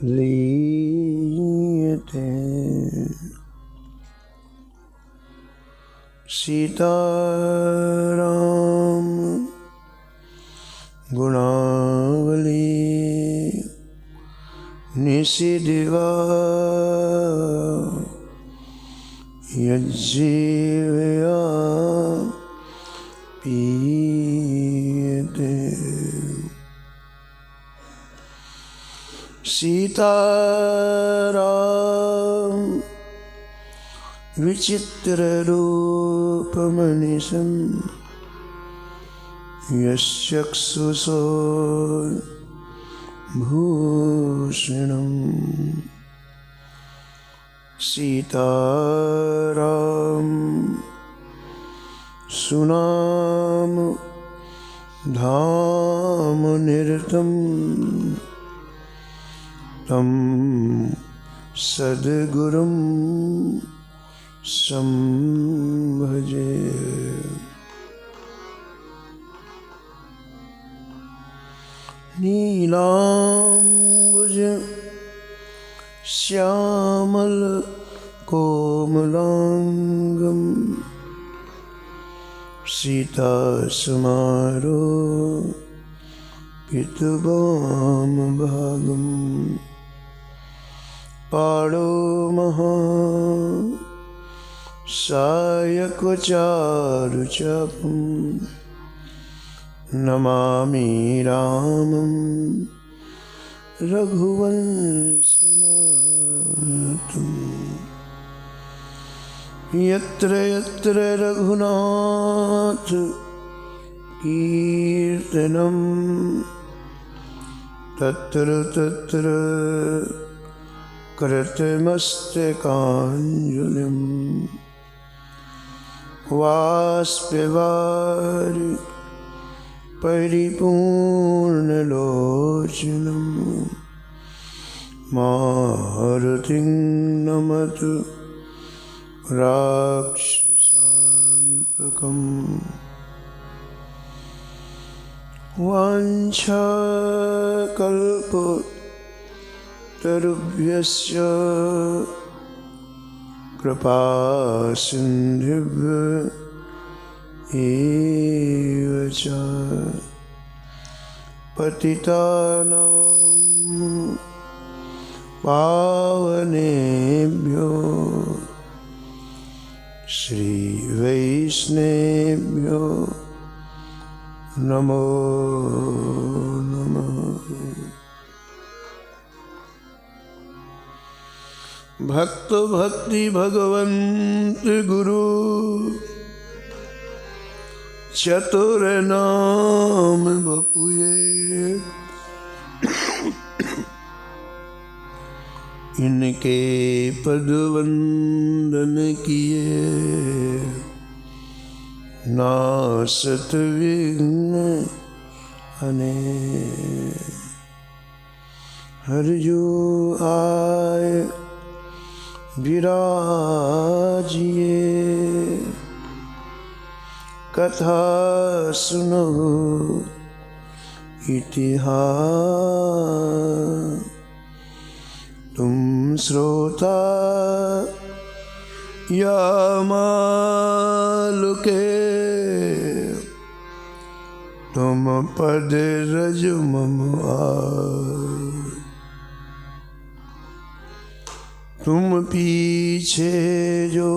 लीयते। सीताराम गुणावली निशिदिवा यज्जीवया पीयते। सीताराम विचित्र रूपमनिशं यश्चक्षुषो भूषणं। सीताराम सुनाम धाम निरतं तं सद्गुरुं संभजे। नीलाम्बुज श्यामल कोमलांगं सीतासमारोपितवामभागं। पाणो महा सायकचारुचापं नमामि रामं रघुवंशनाथं। यत्र यत्र रघुनाथ कीर्तनं तत्र तत्र कृतमस्तकाञ्जलिं। वाष्पवारि परिपूर्णलोचनं मारुतिं नमत राक्षसान्तकम्। वाञ्छाकल्पतरुभ्यश्च कृपासिन्धुभ्य एव च पतितानां पावनेभ्यो श्रीवैष्णवेभ्यो नमो नमः। भक्त भक्ति भगवंत गुरु चतुर नाम बपुए। इनके पद वंदन किए नासत विघ्न अनेक। हर जो आए विराजिए कथा सुनो इतिहास। तुम श्रोता या मालुके तुम पद रज मम आए। तुम पीछे जो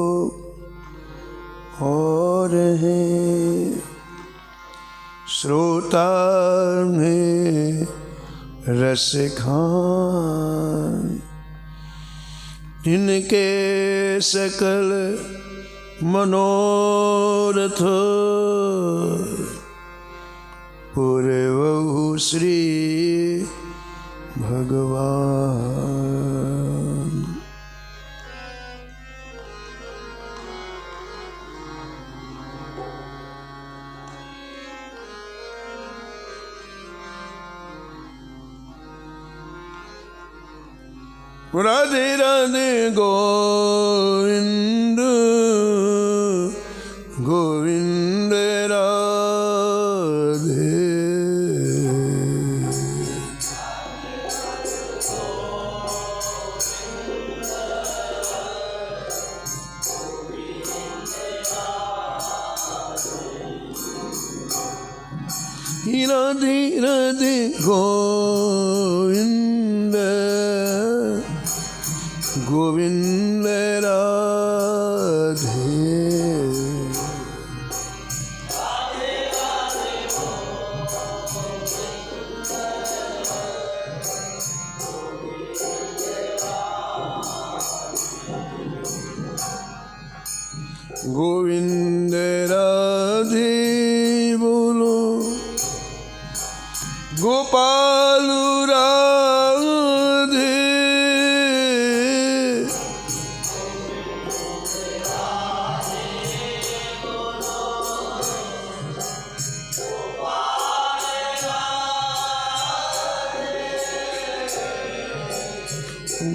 और हैं श्रोता में रस खान। जिनके सकल मनोरथ पूरे वहु श्री भगवान। राधे राधे गोविंद गोविंद राधे। राधे राधे गोविंद गोविंद राधे गोविंद राधे बोलो गोपाल राधे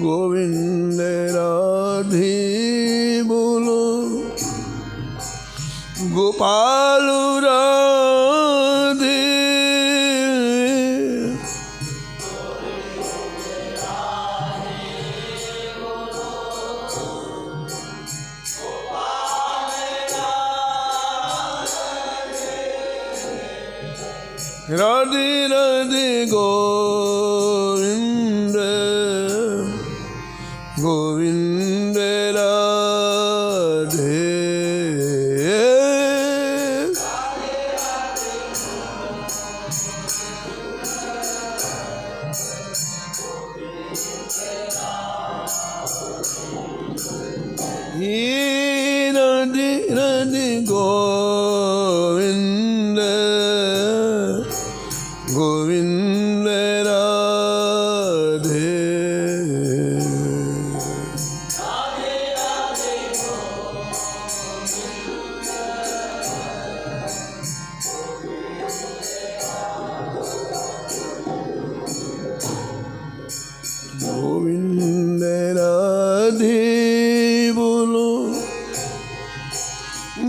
गोविंद राधे बोलो गोपाल राधे राधे राधे गोविंद गोविंद राधे राधे राधे गोविंद गोविंद राधे गोविंद राधे बोलो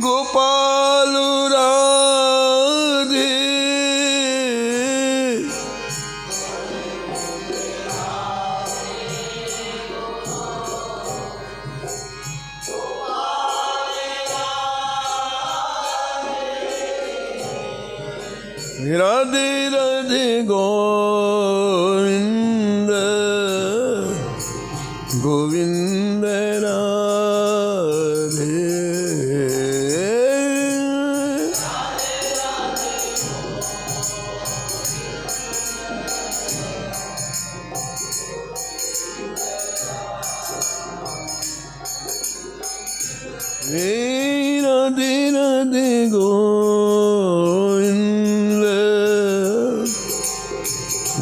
गोपाल राधे राधे राधे गोविंद गोविंद राधे राधे राधे गोविंद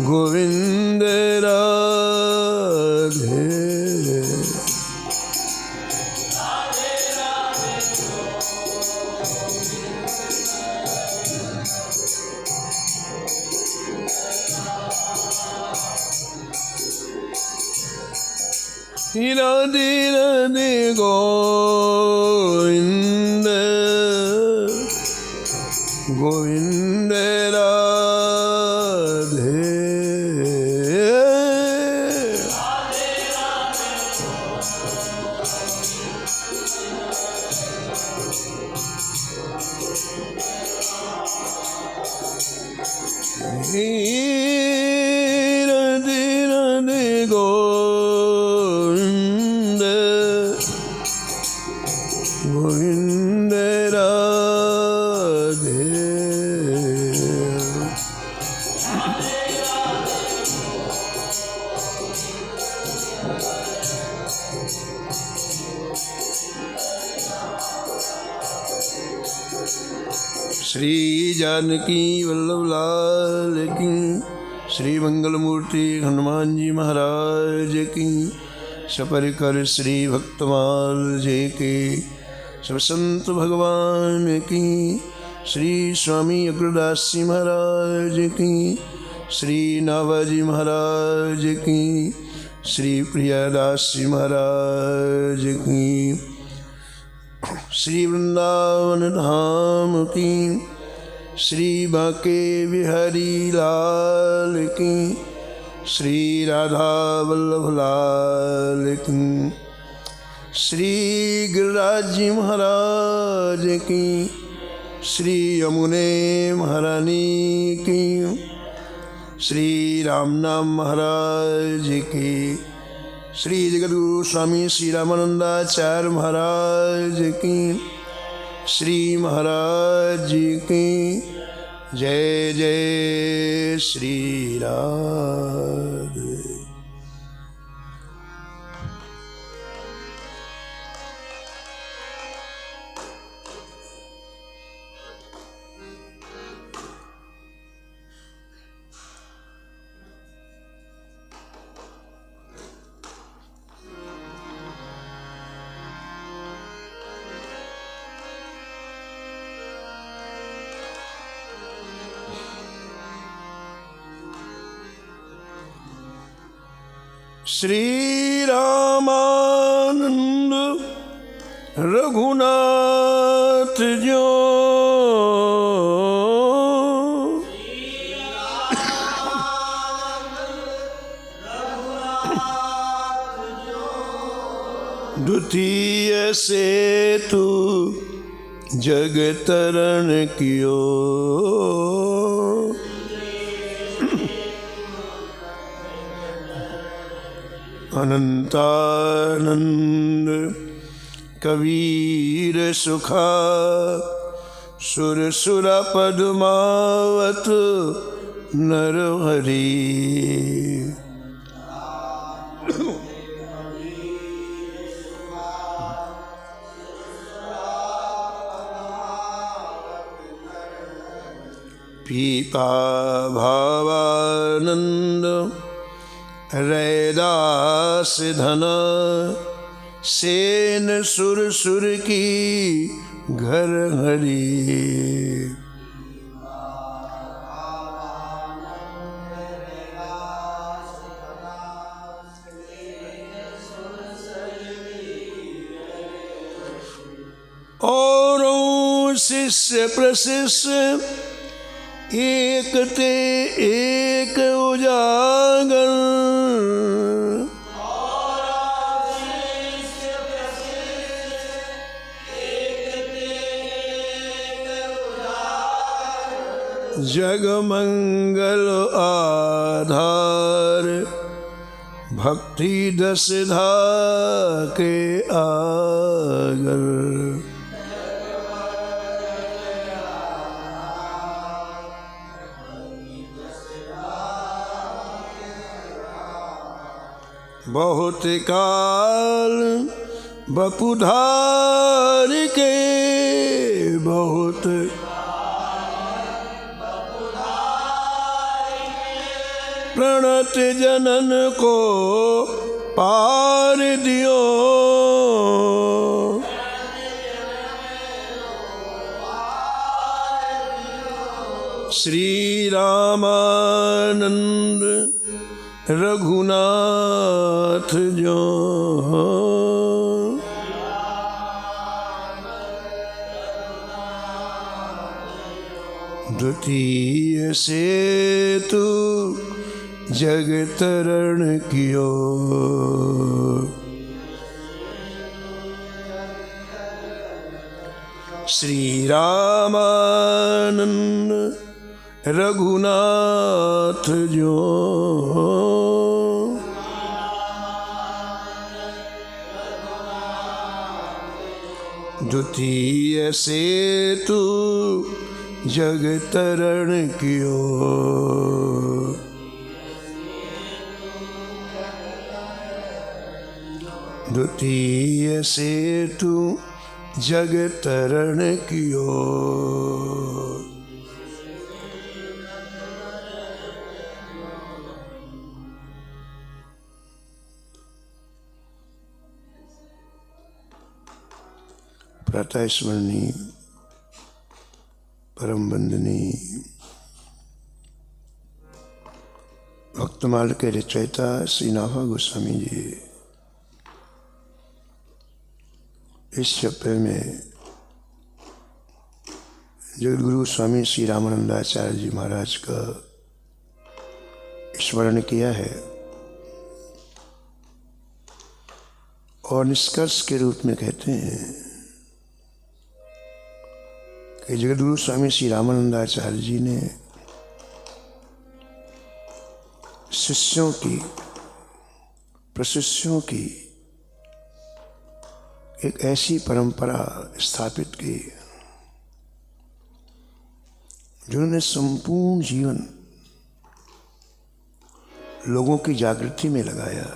गोविंद राधे राधे राधे गोविंद गोविंद राधे राधे राधे गोविंद गोविंद राधे श्री जानकी वल्लभ लाल की श्री मंगलमूर्ति हनुमान जी महाराज की सपरिकर श्री भक्तमाल जी के सब संत भगवान की श्री स्वामी अग्रदास जी महाराज की श्री नाभाजी महाराज की श्री प्रियादास जी महाराज की श्री वृंदावन धाम की श्री बांके बिहारी लाल की श्री राधा वल्लभ लाल की श्री गिरिराज जी महाराज की श्री यमुने महारानी की, श्री रामनाम महाराज की, श्री जगद्गुरु स्वामी श्री रामानंदाचार्य महाराज की, श्री महाराज जी की जय जय श्री राधे। श्री रामानंद रघुनाथ जो, द्वितीय से तू जग तरण कियो, अनंतानंद कबीर सुखा, सुर सुर पद्मावत नरहरि, पीपा भावानंद रैदास धन, सेन सुर सुर की घर हरी, और शिष्य प्रशिष्य एक ते एक उजागर, जग मंगल आधार, भक्ति दस धा के आगर, बहुत काल बपुधार के, बहुत प्रणत जनन को पार दियो, श्री रामानंद रघुनाथ जो, द्वितीय से तू जग तरण कियो, श्री रामानंद रघुनाथ जो, द्वितीय से तू जग तरण कियो, द्वितीय से तू जग तरण कियो, प्रातः स्मरणीय परम वंदनीय भक्तमाल के रचयिता श्री नाभा गोस्वामी जी इस चप्पे में जगद्गुरु स्वामी श्री रामानंदाचार्य जी महाराज का स्मरण किया है और निष्कर्ष के रूप में कहते हैं कि जगद्गुरु स्वामी श्री रामानंदाचार्य जी ने शिष्यों की, प्रशिष्यों की एक ऐसी परंपरा स्थापित की जिन्होंने संपूर्ण जीवन लोगों की जागृति में लगाया,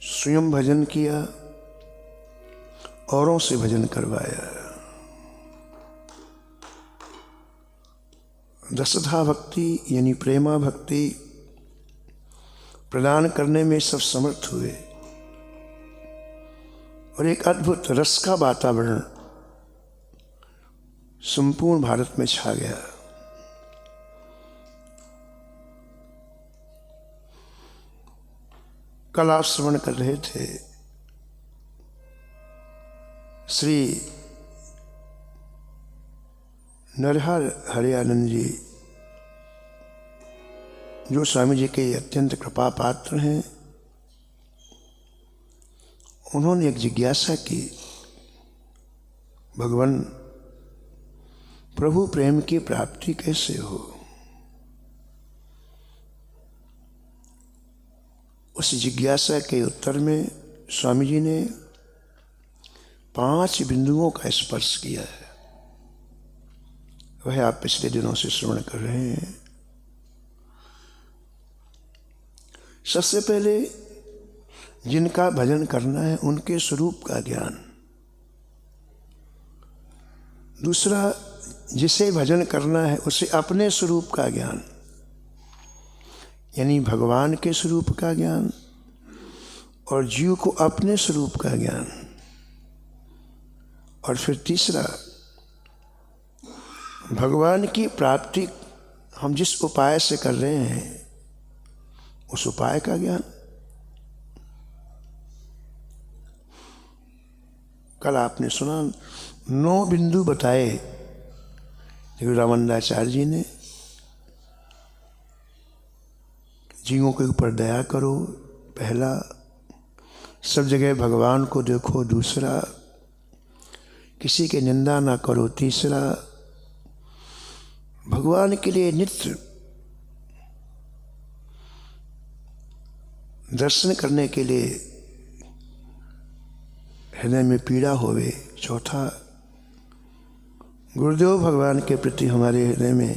स्वयं भजन किया, औरों से भजन करवाया। रसधा भक्ति यानी प्रेमा भक्ति प्रदान करने में सब समर्थ हुए और एक अद्भुत रस का वातावरण संपूर्ण भारत में छा गया। कल आप श्रवण कर रहे थे श्री नरहर हरियानंद जी, जो स्वामी जी के अत्यंत कृपा पात्र हैं। उन्होंने एक जिज्ञासा की, भगवान प्रभु प्रेम की प्राप्ति कैसे हो। उस जिज्ञासा के उत्तर में स्वामी जी ने 5 बिंदुओं का स्पर्श किया है। वह आप पिछले दिनों से श्रवण कर रहे हैं। सबसे पहले जिनका भजन करना है उनके स्वरूप का ज्ञान। दूसरा, जिसे भजन करना है उसे अपने स्वरूप का ज्ञान, यानी भगवान के स्वरूप का ज्ञान, और जीव को अपने स्वरूप का ज्ञान। और फिर तीसरा, भगवान की प्राप्ति हम जिस उपाय से कर रहे हैं उस उपाय का ज्ञान। कल आपने सुना 9 बिंदु बताए गुरु रामानंदाचार्य जी ने। जीवों के ऊपर दया करो, पहला। सब जगह भगवान को देखो, दूसरा। किसी की निंदा ना करो, तीसरा। भगवान के लिए नित्य दर्शन करने के लिए हृदय में पीड़ा होवे, चौथा। गुरुदेव भगवान के प्रति हमारे हृदय में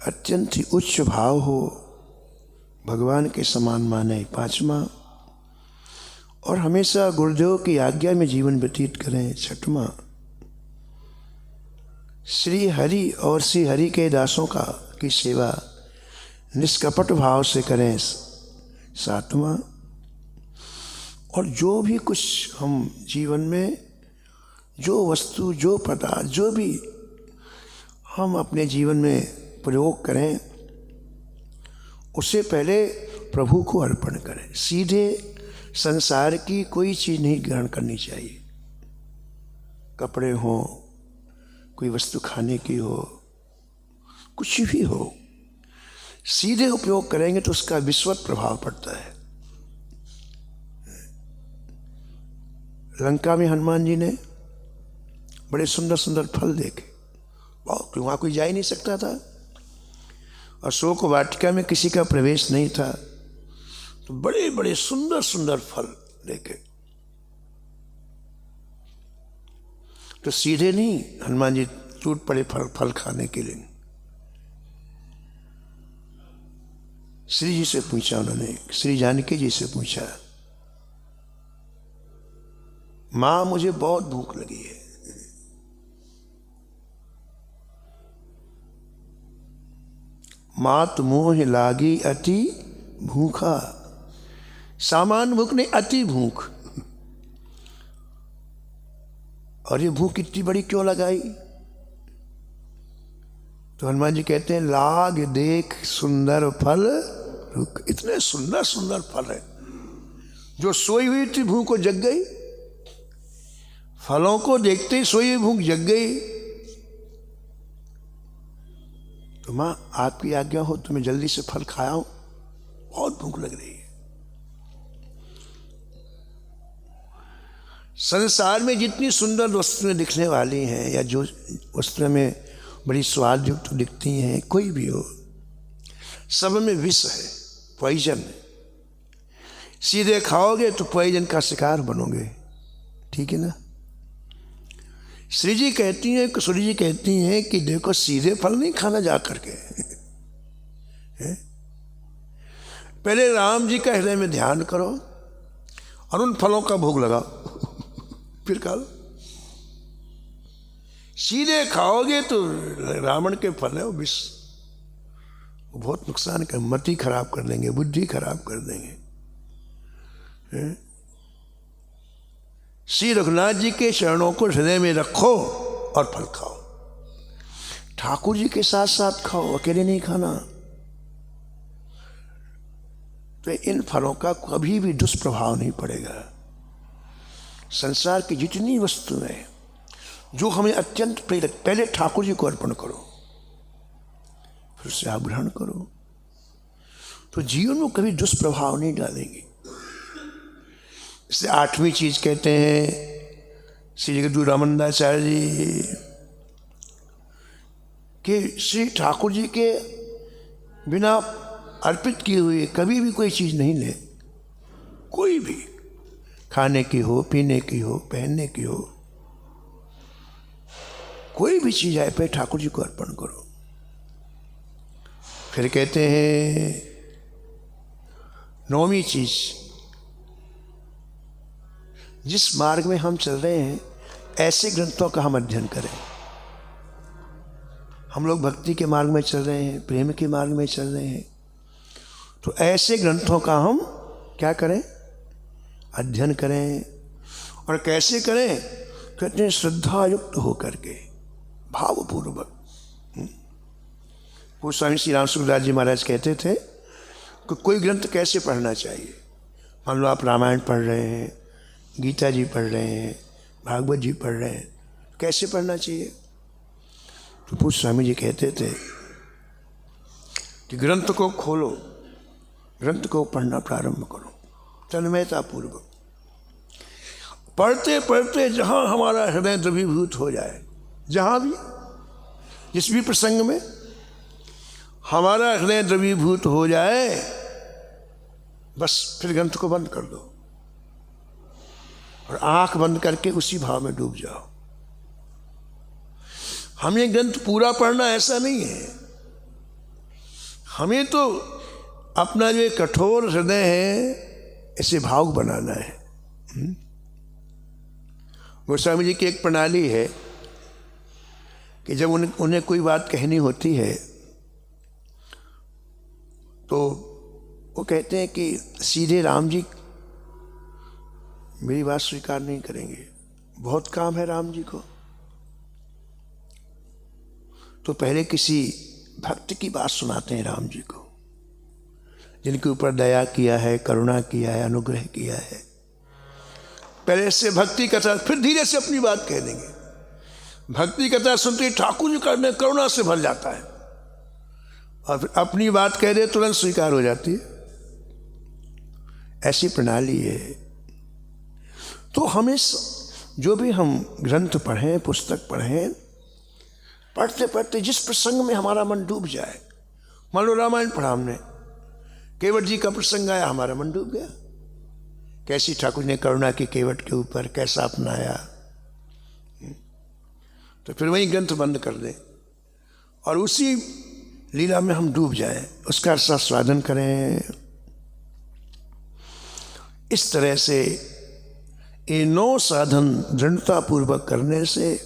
अत्यंत ही उच्च भाव हो, भगवान के समान माने, पांचवा। और हमेशा गुरुदेव की आज्ञा में जीवन व्यतीत करें, छठवां। श्री हरि और श्री हरि के दासों की सेवा निष्कपट भाव से करें, सातवां। और जो भी कुछ हम जीवन में, जो वस्तु, जो पदार्थ, जो भी हम अपने जीवन में प्रयोग करें उसे पहले प्रभु को अर्पण करें। सीधे संसार की कोई चीज़ नहीं ग्रहण करनी चाहिए। कपड़े हो, कोई वस्तु खाने की हो, कुछ भी हो, सीधे उपयोग करेंगे तो उसका विश्वत प्रभाव पड़ता है। लंका में हनुमान जी ने बड़े सुंदर सुंदर फल देखे, वहाँ कोई जा ही नहीं सकता था। अशोक वाटिका में किसी का प्रवेश नहीं था, तो बड़े बड़े सुंदर सुंदर फल देखे। तो सीधे नहीं हनुमान जी टूट पड़े फल खाने के लिए। श्री जी से पूछा उन्होंने, श्री जानकी जी से पूछा, माँ मुझे बहुत भूख लगी है। मात मोह लागी अति भूखा। सामान्य भूख नहीं, अति भूख। और ये भूख इतनी बड़ी क्यों लगाई? तो हनुमान जी कहते हैं, लाग देख सुंदर फल रुक। इतने सुंदर सुंदर फल है, जो सोई हुई थी भूख को जग गई। फलों को देखते ही सोई हुई भूख जग गई। तो माँ आपकी आज्ञा हो तो मैं जल्दी से फल खाया हूं, बहुत भूख लग रही है। संसार में जितनी सुंदर वस्तुएं दिखने वाली हैं या जो वस्तुएं में बड़ी स्वादयुक्त दिखती हैं, कोई भी हो, सब में विष है, पॉइजन है। सीधे खाओगे तो पॉइजन का शिकार बनोगे, ठीक है ना। श्री जी कहती हैं, किशोरी जी कहती हैं कि देखो सीधे फल नहीं खाना जा करके पहले राम जी का हृदय में ध्यान करो और उन फलों का भोग लगाओ, फिर खा लो। सीधे खाओगे तो रावण के फल है वो विष, वो बहुत नुकसान कर, मति खराब कर देंगे, बुद्धि खराब कर देंगे। श्री रघुनाथ जी के चरणों को हृदय में रखो और फल खाओ। ठाकुर जी के साथ साथ खाओ, अकेले नहीं खाना। तो इन फलों का कभी भी दुष्प्रभाव नहीं पड़ेगा। संसार की जितनी वस्तुएं जो हमें अत्यंत प्रिय लगती, पहले ठाकुर जी को अर्पण करो, फिर उससे आप ग्रहण करो, तो जीवन में कभी दुष्प्रभाव नहीं डालेंगे। इससे 8वीं चीज कहते हैं श्री जगद्गुरु रामानंदाचार्य जी कि श्री ठाकुर जी के बिना अर्पित किए हुए कभी भी कोई चीज नहीं ले। कोई भी, खाने की हो, पीने की हो, पहनने की हो, कोई भी चीज आए पे ठाकुर जी को अर्पण करो। फिर कहते हैं 9वीं चीज, जिस मार्ग में हम चल रहे हैं ऐसे ग्रंथों का हम अध्ययन करें। हम लोग भक्ति के मार्ग में चल रहे हैं, प्रेम के मार्ग में चल रहे हैं, तो ऐसे ग्रंथों का हम क्या करें, अध्ययन करें। और कैसे करें, कहते हैं श्रद्धा युक्त होकर के, भावपूर्वक। वो स्वामी श्री राम सुखदास जी महाराज कहते थे कि कोई ग्रंथ कैसे पढ़ना चाहिए। मान लो आप रामायण पढ़ रहे हैं, गीता जी पढ़ रहे हैं, भागवत जी पढ़ रहे हैं, कैसे पढ़ना चाहिए। तो पूज्य स्वामी जी कहते थे कि ग्रंथ को खोलो, ग्रंथ को पढ़ना प्रारंभ करो तन्मयता पूर्वक। पढ़ते पढ़ते जहाँ हमारा हृदय द्रवीभूत हो जाए, जहाँ भी जिस भी प्रसंग में हमारा हृदय द्रवीभूत हो जाए, बस फिर ग्रंथ को बंद कर दो और आंख बंद करके उसी भाव में डूब जाओ। हमें ग्रंथ पूरा पढ़ना ऐसा नहीं है, हमें तो अपना जो कठोर हृदय है ऐसे भावुक बनाना है। गोस्वामी जी की एक प्रणाली है कि जब उन्हें कोई बात कहनी होती है तो वो कहते हैं कि सीधे राम जी मेरी बात स्वीकार नहीं करेंगे, बहुत काम है राम जी को। तो पहले किसी भक्त की बात सुनाते हैं राम जी को, जिनके ऊपर दया किया है, करुणा किया है, अनुग्रह किया है। पहले से भक्ति कथा, फिर धीरे से अपनी बात कह देंगे। भक्ति कथा सुनते ठाकुर जी का करुणा से भर जाता है और फिर अपनी बात कह दे तुरंत स्वीकार हो जाती है। ऐसी प्रणाली है। तो हमें जो भी हम ग्रंथ पढ़ें, पुस्तक पढ़ें, पढ़ते पढ़ते जिस प्रसंग में हमारा मन डूब जाए, मान लो रामायण पढ़ा हमने, केवट जी का प्रसंग आया, हमारा मन डूब गया। कैसी ठाकुर ने करुणा की केवट के ऊपर, कैसा अपनाया, तो फिर वही ग्रंथ बंद कर दे और उसी लीला में हम डूब जाए, उसका आस्वादन करें। इस तरह से ये 9 साधन दृढ़ता पूर्वक करने से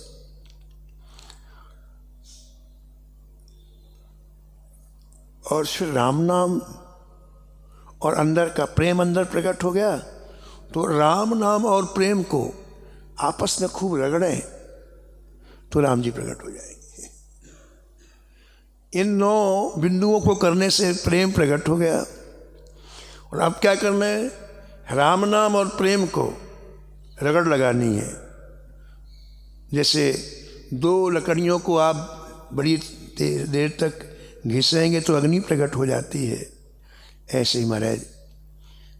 और फिर राम नाम और अंदर का प्रेम अंदर प्रकट हो गया, तो राम नाम और प्रेम को आपस में खूब रगड़ें तो राम जी प्रकट हो जाएंगे। इन 9 बिंदुओं को करने से प्रेम प्रकट हो गया। और अब क्या करना है, राम नाम और प्रेम को रगड़ लगानी है। जैसे 2 लकड़ियों को आप बड़ी देर तक घिसेंगे तो अग्नि प्रकट हो जाती है, ऐसे ही महाराज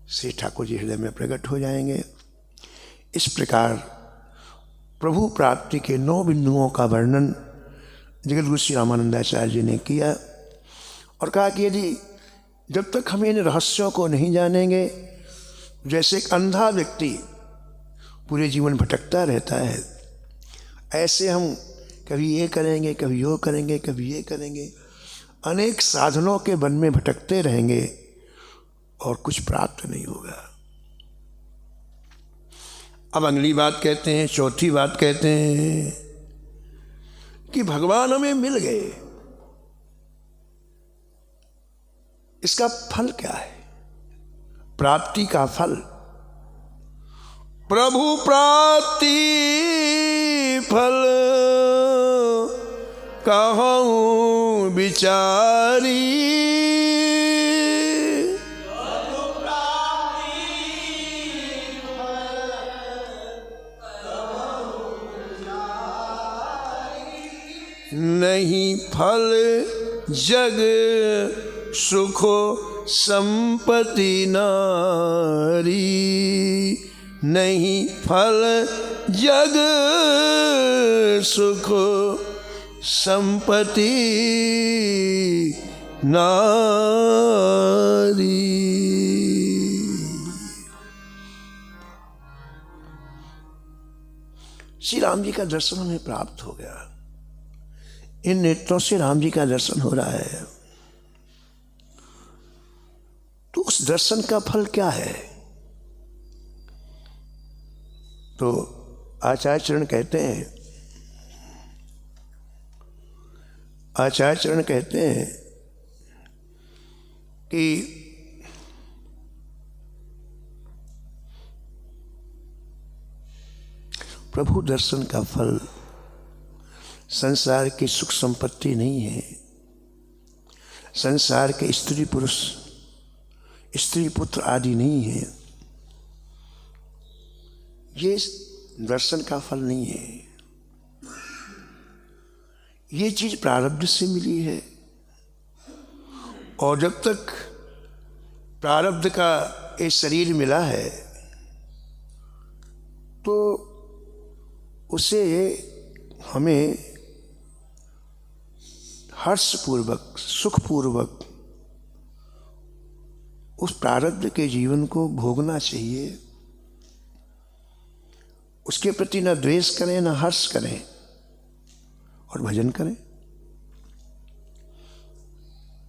श्री ठाकुर जी हृदय में प्रकट हो जाएंगे। इस प्रकार प्रभु प्राप्ति के 9 बिंदुओं का वर्णन जगद्गुरु श्री रामानंदाचार्य जी ने किया और कहा कि यदि जब तक हम इन रहस्यों को नहीं जानेंगे, जैसे एक अंधा व्यक्ति पूरे जीवन भटकता रहता है, ऐसे हम कभी ये करेंगे, कभी वो करेंगे, कभी ये करेंगे, अनेक साधनों के वन में भटकते रहेंगे और कुछ प्राप्त नहीं होगा। अब अगली बात कहते हैं, चौथी बात कहते हैं कि भगवान हमें मिल गए, इसका फल क्या है? प्राप्ति का फल, प्रभु प्राप्ति फल कहूँ बिचारी, नहीं फल जग सुख संपत्ति नारी, नहीं फल जग सुख संपत्ति नारी। श्री राम जी का दर्शन हमें प्राप्त हो गया, इन नेत्रों से राम जी का दर्शन हो रहा है, तो उस दर्शन का फल क्या है? तो आचार्य चरण कहते हैं कि प्रभु दर्शन का फल संसार की सुख संपत्ति नहीं है, संसार के स्त्री पुरुष, स्त्री पुत्र आदि नहीं है, ये दर्शन का फल नहीं है। ये चीज प्रारब्ध से मिली है, और जब तक प्रारब्ध का ये शरीर मिला है तो उसे हमें हर्षपूर्वक, सुखपूर्वक उस प्रारब्ध के जीवन को भोगना चाहिए। उसके प्रति न द्वेष करें, न हर्ष करें, और भजन करें।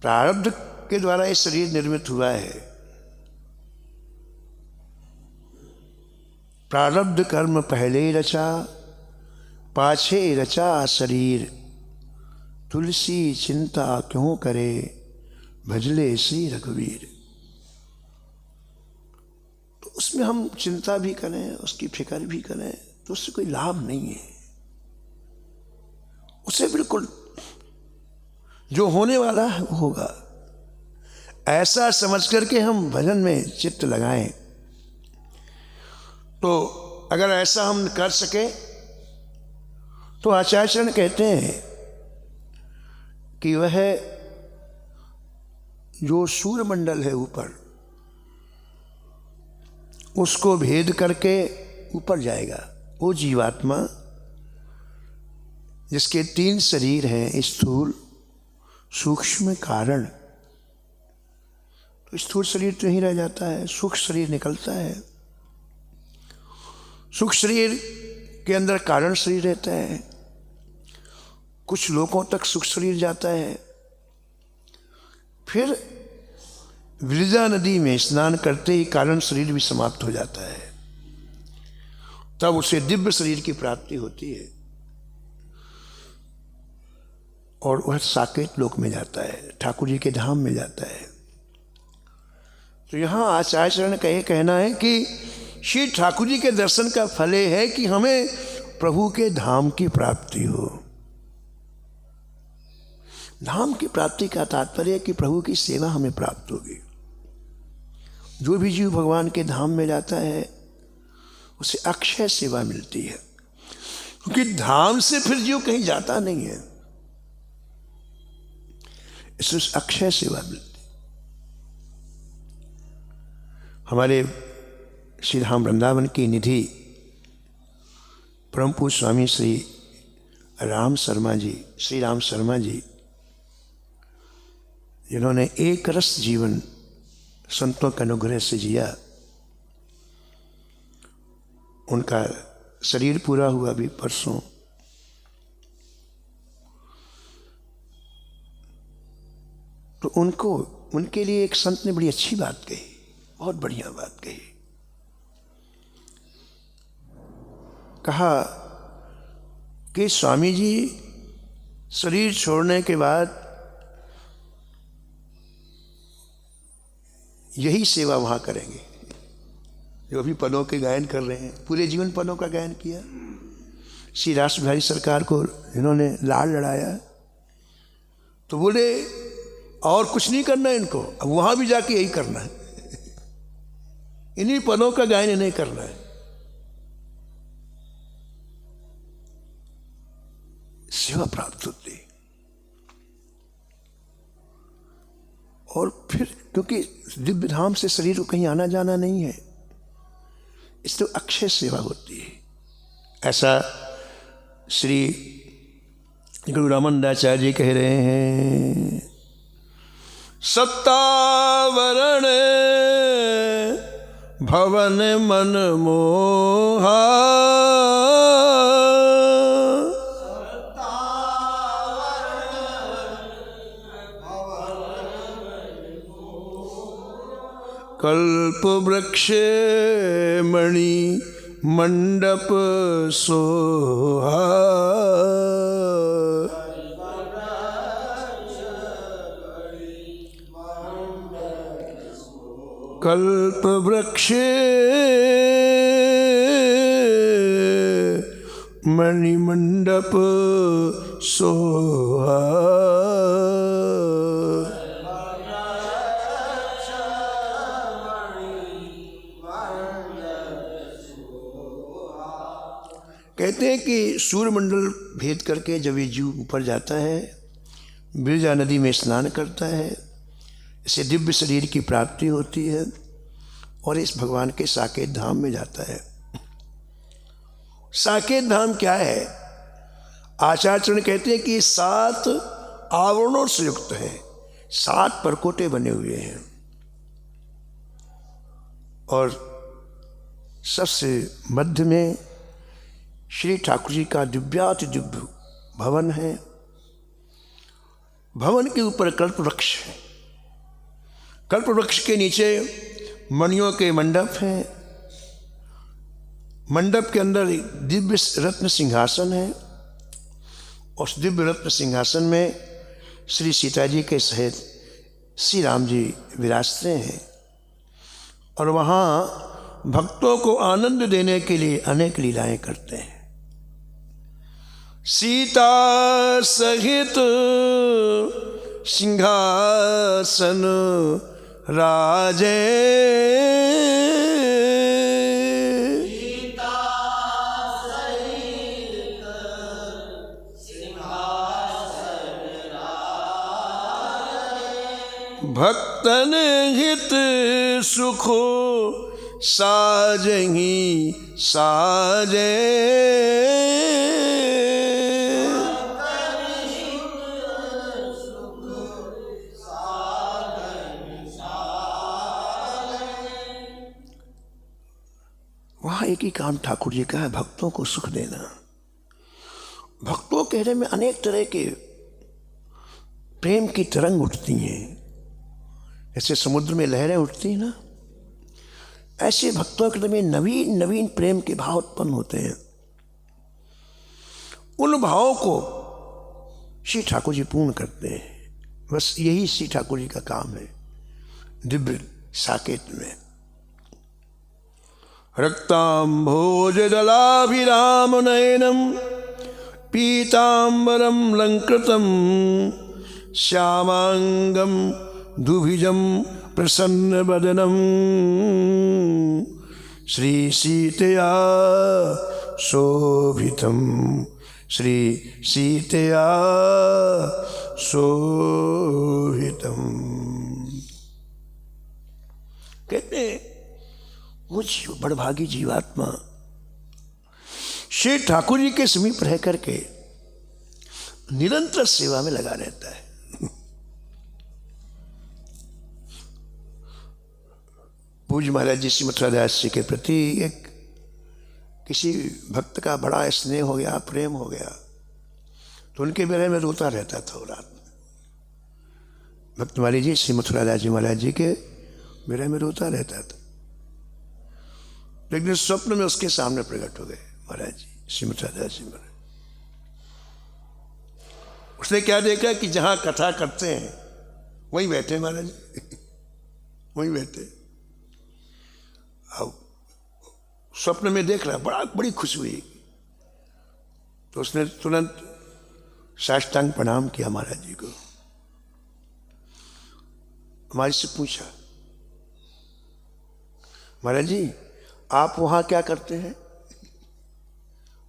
प्रारब्ध के द्वारा ये शरीर निर्मित हुआ है। प्रारब्ध कर्म पहले रचा, पाछे रचा शरीर, तुलसी चिंता क्यों करे, भजले श्री रघुवीर। तो उसमें हम चिंता भी करें, उसकी फिक्र भी करें, तो उससे कोई लाभ नहीं है। उसे बिल्कुल जो होने वाला है वो होगा, ऐसा समझ करके हम भजन में चित्त लगाएं। तो अगर ऐसा हम कर सके तो आचार्य कहते हैं कि वह जो सूर्यमंडल है ऊपर, उसको भेद करके ऊपर जाएगा। वो जीवात्मा जिसके 3 शरीर हैं, स्थूल सूक्ष्म कारण, तो स्थूल शरीर तो यहीं रह जाता है, सूक्ष्म शरीर निकलता है। सूक्ष्म शरीर के अंदर कारण शरीर रहता है, कुछ लोगों तक सूक्ष्म शरीर जाता है। फिर विरजा नदी में स्नान करते ही कारण शरीर भी समाप्त हो जाता है, तब उसे दिव्य शरीर की प्राप्ति होती है और वह साकेत लोक में जाता है, ठाकुर जी के धाम में जाता है। तो यहाँ आचार्य चरण का ये कहना है कि श्री ठाकुर जी के दर्शन का फल है कि हमें प्रभु के धाम की प्राप्ति हो। धाम की प्राप्ति का तात्पर्य है कि प्रभु की सेवा हमें प्राप्त होगी। जो भी जीव भगवान के धाम में जाता है उसे अक्षय सेवा मिलती है, क्योंकि धाम से फिर जीव कहीं जाता नहीं है, इससे अक्षय सेवा मिलती। हमारे श्री धाम वृंदावन की निधि परम पूज्य स्वामी श्री राम शर्मा जी, जिन्होंने एक रस जीवन संतों के अनुग्रह से जिया, उनका शरीर पूरा हुआ भी परसों। तो उनके लिए एक संत ने बड़ी अच्छी बात कही, बहुत बढ़िया बात कही। कहा कि स्वामी जी शरीर छोड़ने के बाद यही सेवा वहाँ करेंगे जो अभी पदों के गायन कर रहे हैं। पूरे जीवन पदों का गायन किया। श्री राष्ट्र बिहारी सरकार को इन्होंने लाड़ लड़ाया, तो बोले और कुछ नहीं करना है इनको, अब वहाँ भी जाके यही करना है, इन्हीं पदों का गायन नहीं करना है। सेवा प्राप्त होती। और फिर क्योंकि दिव्य धाम से शरीर को कहीं आना जाना नहीं है, इसलिए अक्षय सेवा होती है। ऐसा श्री गुरु रामानंदाचार्य जी कह रहे हैं, सत्तावरण भवन मन मोहा, कल्प वृक्ष मणि मंडप सोहा, कल्प वृक्ष मणि मंडप सोहा, कहते हैं कि सूर्यमंडल भेद करके जब ये जीव ऊपर जाता है, बिरजा नदी में स्नान करता है, इसे दिव्य शरीर की प्राप्ति होती है और इस भगवान के साकेत धाम में जाता है। साकेत धाम क्या है? आचार्य कहते हैं कि 7 आवरणों से युक्त है, 7 परकोटे बने हुए हैं और सबसे मध्य में श्री ठाकुर जी का दिव्याति दिव्य भवन है। भवन के ऊपर कल्प वृक्ष है, कल्प वृक्ष के नीचे मणियों के मंडप हैं, मंडप के अंदर दिव्य रत्न सिंहासन है और उस दिव्य रत्न सिंहासन में श्री सीता जी के सहित श्री राम जी विराजते हैं और वहाँ भक्तों को आनंद देने के लिए अनेक लीलाएं करते हैं। सीता सहित सिंहासन राजे, सीता सहित सिंहासन राजे, भक्तन हित सुख साजही साजे, वहाँ एक ही काम ठाकुर जी का है, भक्तों को सुख देना। भक्तों के हृदय में अनेक तरह के प्रेम की तरंग उठती हैं, जैसे समुद्र में लहरें उठती हैं ना, ऐसे भक्तों के हृदय में नवीन नवीन प्रेम के भाव उत्पन्न होते हैं। उन भावों को श्री ठाकुर जी पूर्ण करते हैं। बस यही श्री ठाकुर जी का काम है दिव्य साकेत में। रक्ताम्भोजदलाभिराम नयनम पीताम्बरम लंकृतम श्यामांगम दुभिजम प्रसन्न बदनम श्री सीतया शोभितम, श्री सीतया शोभितम। कहते हैं वो बड़भागी जीवात्मा श्री ठाकुर जी के समीप रह करके निरंतर सेवा में लगा रहता है। पूज्य महाराज जी श्री मथुरादास जी के प्रति एक किसी भक्त का बड़ा स्नेह हो गया, प्रेम हो गया, तो उनके विरह में रोता रहता था वो रात में। भक्त महाराज जी श्री मथुरादास जी महाराज जी के विरह में रोता रहता था। लेकिन स्वप्न में उसके सामने प्रकट हो गए महाराज जी श्री मथुरादास जी महाराज। उसने क्या देखा कि जहां कथा करते हैं वहीं बैठे महाराज जी, वहीं बैठे। अब स्वप्न में देख रहा, बड़ी खुशी हुई, तो उसने तुरंत साष्टांग प्रणाम किया महाराज जी को। महाराज से पूछा, महाराज जी आप वहां क्या करते हैं?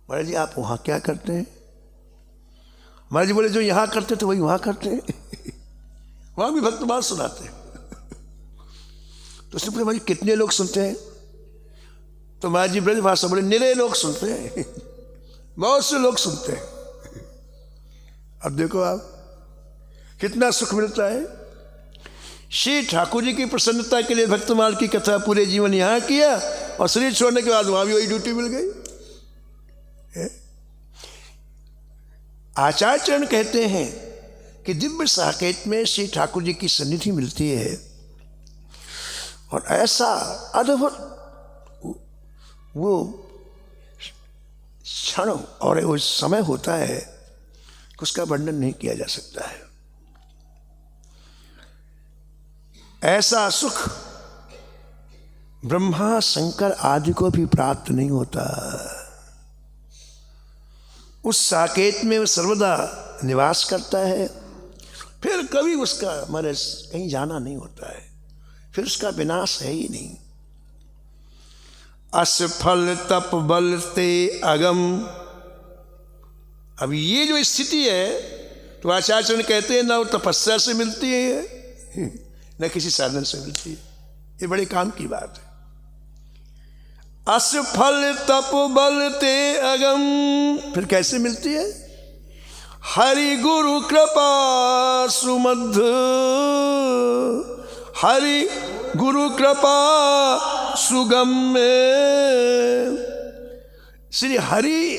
महाराज जी आप वहां क्या करते हैं? महाराज जी बोले जो यहां करते थे वही वहां करते हैं। वहां भी भक्तमाल सुनाते हैं। तो उसने पूछा, महाराज जी कितने लोग सुनते हैं? तो महाराज जी ब्रज भाषा बोले निरे लोग सुनते हैं, बहुत से लोग सुनते हैं। अब देखो आप कितना सुख मिलता है। श्री ठाकुर जी की प्रसन्नता के लिए भक्तमाल की कथा पूरे जीवन यहां किया और शरीर छोड़ने के बाद वहां भी वही ड्यूटी मिल गई। आचार्य चरण कहते हैं कि दिव्य साकेत में श्री ठाकुर जी की सन्निधि मिलती है और ऐसा अद्भुत वो क्षण और वो समय होता है कि उसका वर्णन नहीं किया जा सकता है। ऐसा सुख ब्रह्मा शंकर आदि को भी प्राप्त नहीं होता। उस साकेत में वो सर्वदा निवास करता है, फिर कभी उसका हमारे कहीं जाना नहीं होता है, फिर उसका विनाश है ही नहीं। असफल तप बल ते अगम। अब ये जो स्थिति है तो आचार्य कहते हैं ना वो तपस्या से मिलती है न किसी साधन से मिलती है। ये बड़े काम की बात है। असफल तप बल ते अगम, फिर कैसे मिलती है? हरि गुरु कृपा सुमध, हरि गुरु कृपा सुगम्य। श्री हरि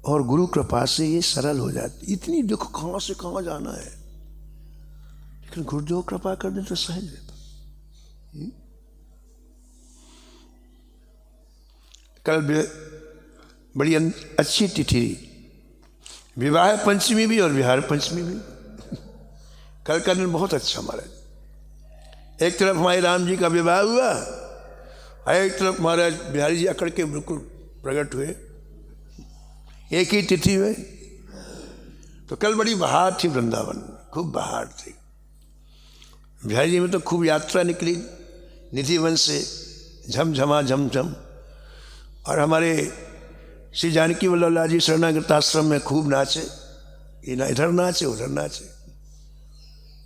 और गुरु कृपा से ये सरल हो जाती। इतनी दुख कहां से कहां जाना है, लेकिन गुरुदेव कृपा कर दे तो सहज है। कल बड़ी अच्छी तिथि, विवाह पंचमी भी और विहार पंचमी भी। कल का दिन बहुत अच्छा हमारा। एक तरफ हमारे राम जी का विवाह हुआ और एक तरफ महाराज बिहारी जी अकड़ के बिल्कुल प्रकट हुए एक ही तिथि में। तो कल बड़ी बहार थी वृंदावन, खूब बहार थी। बिहारी जी में तो खूब यात्रा निकली निधिवन से, झमझमा झमझम। और हमारे श्री जानकी वल्लभ जी शरणागत आश्रम में खूब नाचे, ये ना इधर नाचे उधर नाचे,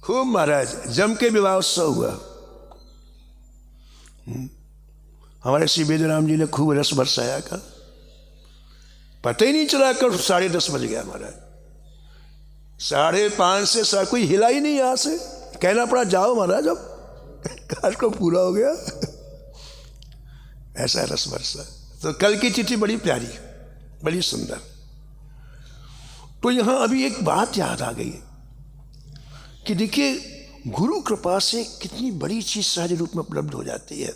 खूब महाराज जम के विवाह उत्सव हुआ। हमारे श्री वेदराम जी ने खूब रस बरसाया। कल पता ही नहीं चला, कल 10:30 बज गया महाराज। 5:30 से कोई हिला ही नहीं यहाँ से। कहना पड़ा जाओ महाराज अब काज को पूरा हो गया। ऐसा रस बरसा। तो कल की तिथि बड़ी प्यारी, बड़ी सुंदर। तो यहां अभी एक बात याद आ गई कि देखिए गुरु कृपा से कितनी बड़ी चीज सहज रूप में उपलब्ध हो जाती है।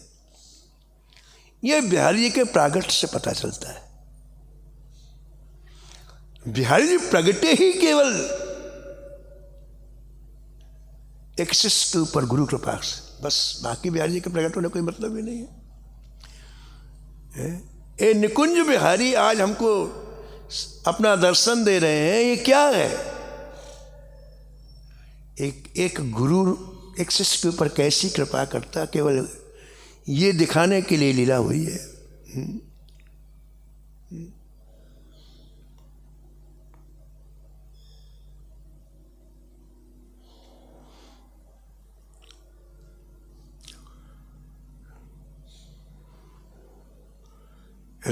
यह बिहारी जी के प्रागट्य से पता चलता है। बिहारी जी प्रगटे ही केवल एक शिष्य के ऊपर गुरु कृपा से, बस। बाकी बिहारी जी के प्रकट होने कोई मतलब ही नहीं है। ए निकुंज बिहारी आज हमको अपना दर्शन दे रहे हैं। ये क्या है? एक गुरु एक शिष्य के ऊपर कैसी कृपा करता, केवल ये दिखाने के लिए लीला हुई है।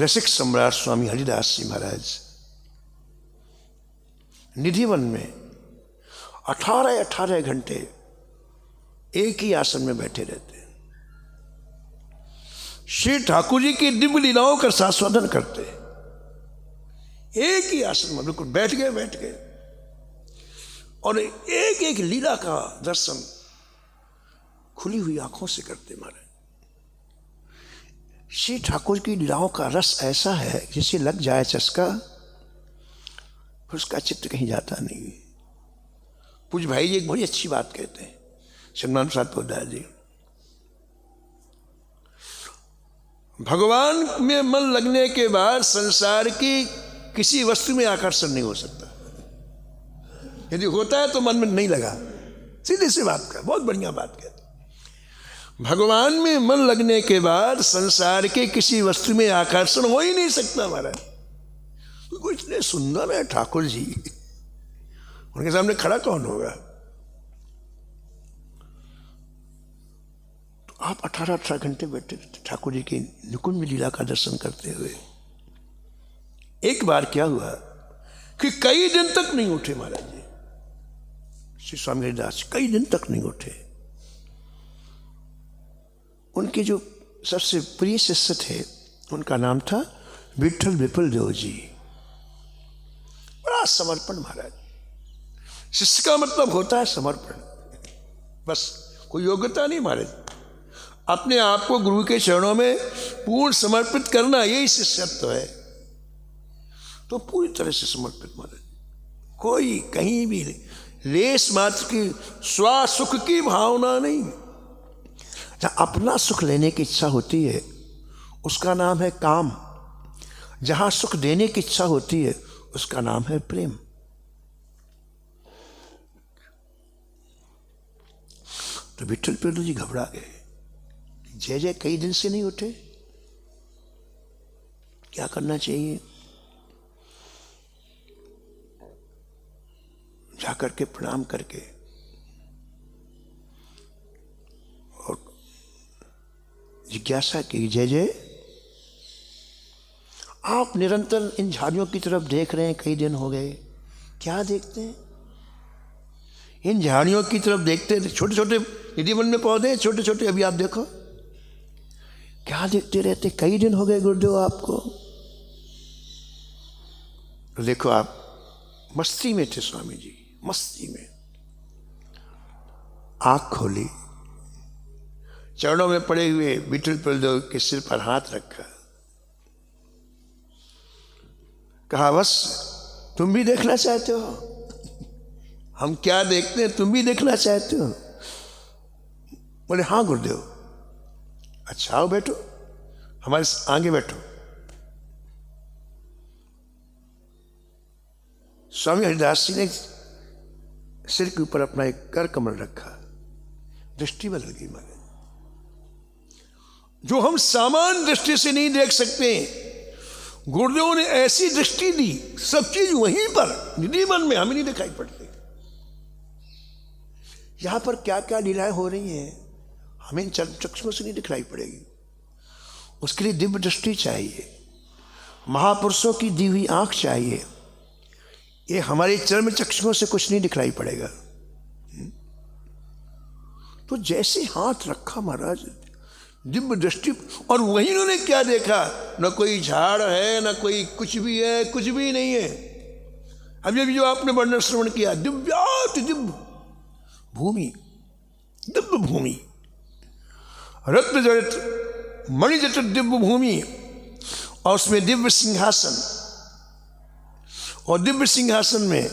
रसिक सम्राट स्वामी हरिदास जी महाराज निधिवन में 18 घंटे एक ही आसन में बैठे रहते हैं। श्री ठाकुर जी की दिव्य लीलाओं का आस्वादन करते हैं, एक ही आसन में बिल्कुल बैठ गए और एक एक लीला का दर्शन खुली हुई आंखों से करते महाराज। श्री ठाकुर की लीलाओं का रस ऐसा है जिसे लग जाए चस्का फिर उसका चित्त कहीं जाता नहीं। पूज्य भाई जी एक बड़ी अच्छी बात कहते हैं, श्रीमान प्रसाद पोद्दार जी, भगवान में मन लगने के बाद संसार की किसी वस्तु में आकर्षण नहीं हो सकता। यदि होता है तो मन में नहीं लगा, सीधी सी बात का, बहुत बढ़िया बात कहते। भगवान में मन लगने के बाद संसार के किसी वस्तु में आकर्षण हो ही नहीं सकता महाराज। तो इतने सुंदर है ठाकुर जी, उनके सामने खड़ा कौन होगा। तो आप 18 घंटे बैठे ठाकुर जी की निकुंज लीला का दर्शन करते हुए। एक बार क्या हुआ कि कई दिन तक नहीं उठे महाराज जी, श्री स्वामी हरिदास कई दिन तक नहीं उठे। उनके जो सबसे प्रिय शिष्य थे उनका नाम था विठल विपुल देव जी। बड़ा समर्पण महाराज, शिष्य का मतलब होता है समर्पण, बस कोई योग्यता नहीं महाराज, अपने आप को गुरु के चरणों में पूर्ण समर्पित करना, यही शिष्यत्व है। तो पूरी तरह से समर्पित महाराज, कोई कहीं भी लेस मात्र की स्व सुख की भावना नहीं। जहाँ अपना सुख लेने की इच्छा होती है उसका नाम है काम, जहाँ सुख देने की इच्छा होती है उसका नाम है प्रेम। तो विठल पेड़ू जी घबरा गए, जय जय कई दिन से नहीं उठे, क्या करना चाहिए। जाकर के प्रणाम करके और जिज्ञासा की, जय जय आप निरंतर इन झाड़ियों की तरफ देख रहे हैं, कई दिन हो गए, क्या देखते हैं। इन झाड़ियों की तरफ देखते, छोटे छोटे निधिवन में पौधे हैं छोटे छोटे, अभी आप देखो क्या देखते रहते, कई दिन हो गए गुरुदेव आपको। तो देखो आप मस्ती में थे स्वामी जी, मस्ती में। आंख खोली, चरणों में पड़े हुए विठल प्रदेव के सिर पर हाथ रखा, कहा बस तुम भी देखना चाहते हो, हम क्या देखते हैं तुम भी देखना चाहते हो। बोले हाँ गुरुदेव। अच्छा आओ बैठो, हमारे आगे बैठो। स्वामी हरिदास जी ने सिर के ऊपर अपना एक कर कमल रखा, दृष्टि बदल गई महाराज। जो हम सामान्य दृष्टि से नहीं देख सकते, गुरुदेव ने ऐसी दृष्टि दी, सब चीज वहीं पर निधिवन में हमें नहीं दिखाई पड़ती। यहां पर क्या क्या लीलाएं हो रही हैं हमें चक्षुओं से नहीं दिखाई पड़ेगी। उसके लिए दिव्य दृष्टि चाहिए, महापुरुषों की दी हुई आंख चाहिए। ये हमारे चर्म चक्षुओं से कुछ नहीं दिखलाई पड़ेगा। तो जैसे हाथ रखा महाराज, दिव्य दृष्टि, और वही उन्होंने क्या देखा, न कोई झाड़ है न कोई कुछ भी है, कुछ भी नहीं है। अभी जो आपने वर्णन श्रवण किया, दिव्याति दिव्य भूमि, दिव्य भूमि, रत्न जड़ित मणि जटित दिव्य भूमि, और उसमें दिव्य सिंहासन, और दिव्य सिंहासन में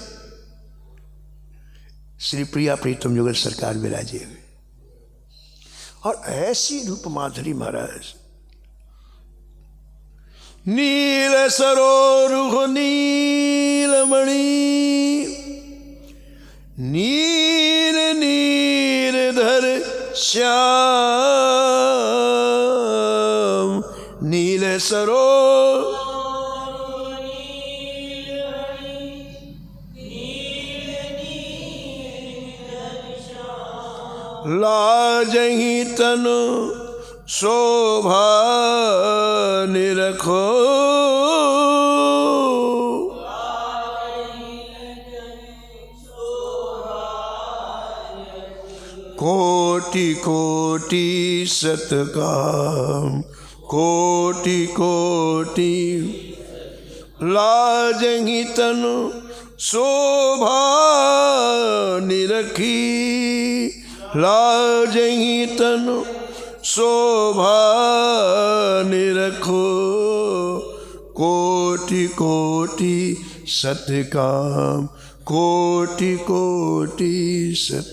श्री प्रिया प्रीतम युगल सरकार विराजे हुए। और ऐसी रूप माधुरी महाराज, नील सरोरुह नीलमणि, नील नीरधर श्याम, नील सरो लाजहि तनु शोभा निरखो। कोटि कोटि सतकाम, कोटि कोटि लाजहि तनु शोभा निरखी, लाजहि तनु शोभा निरखो। कोटि कोटि सतकाम, कोटि कोटि सत।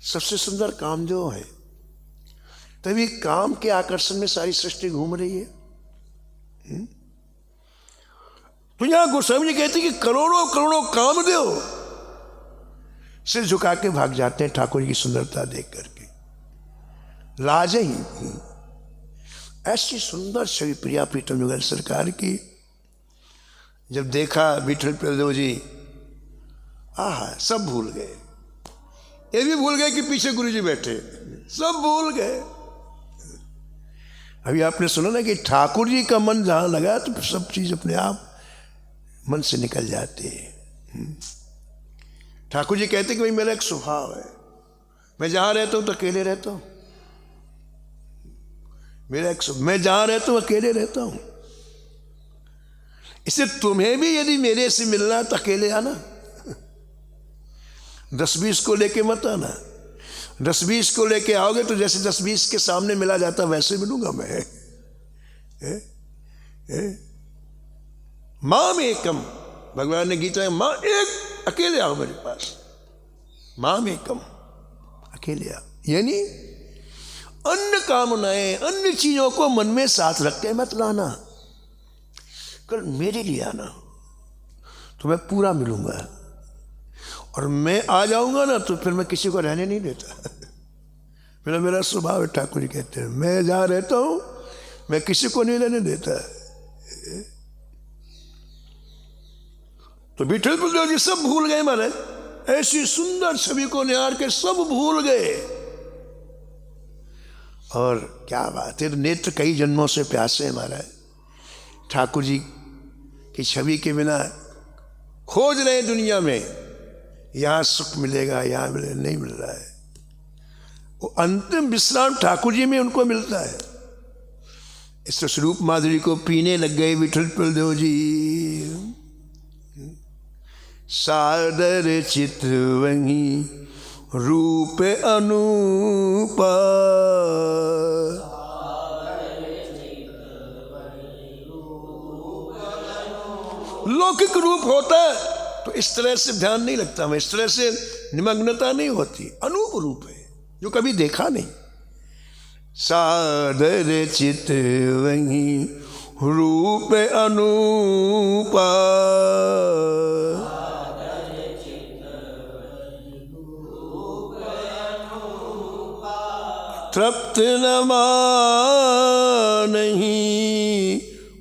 सबसे सुंदर काम जो है, तभी काम के आकर्षण में सारी सृष्टि घूम रही है। तो यहां गोस्वामी जी कहते हैं कि करोड़ों करोड़ों कामदेव सिर झुका के भाग जाते हैं ठाकुर जी की सुंदरता देख करके। लाज ही ऐसी सुंदर छवि प्रिया प्रीतम जुगल सरकार की जब देखा विठल प्रदेव जी, आहा, सब भूल गए। ये भी भूल गए कि पीछे गुरु जी बैठे, सब भूल गए। अभी आपने सुना ना कि ठाकुर जी का मन जहां लगा तो सब चीज अपने आप मन से निकल जाती है। ठाकुर जी कहते कि भाई मेरा एक स्वभाव है, मैं जहां रहता हूं तो अकेले रहता हूं। मेरा एक मैं जहां रहता हूं अकेले रहता हूं। इससे तुम्हें भी यदि मेरे से मिलना तो अकेले आना, 10-20 को लेके मत आना। 10-20 को लेके आओगे तो जैसे 10-20 के सामने मिला जाता वैसे मिलूंगा मैं। मां में एकम, भगवान ने गीता में मां एक, अकेले आओ मेरे पास, मां में एकम, अकेले आओ। यानी अन्य कामनाएं, अन्य चीजों को मन में साथ रख के मत लाना, कल मेरे लिए आना तो मैं पूरा मिलूंगा। और मैं आ जाऊंगा ना तो फिर मैं किसी को रहने नहीं देता। मेरा स्वभाव है, ठाकुर जी कहते हैं, मैं जहां रहता हूं मैं किसी को नहीं रहने देता। तो विठल प्रदेव जी सब भूल गए महाराज, ऐसी सुंदर छवि को निहार के सब भूल गए। और क्या बात है, नेत्र कई जन्मों से प्यासे हैं महाराज, ठाकुर जी की छवि के बिना खोज रहे दुनिया में, यहां सुख मिलेगा, यहां मिलेगा, नहीं मिल रहा है। वो अंतिम विश्राम ठाकुर जी में उनको मिलता है। इस स्वरूप माधुरी को पीने लग गए विठल प्रदेव जी। सादर चितवही रूप अनूपा, लौकिक रूप होता है तो इस तरह से ध्यान नहीं लगता, मैं इस तरह से निमग्नता नहीं होती। अनूप रूप है जो कभी देखा नहीं। सादर चितवही रूप अनूपा, तृप्त न मानहि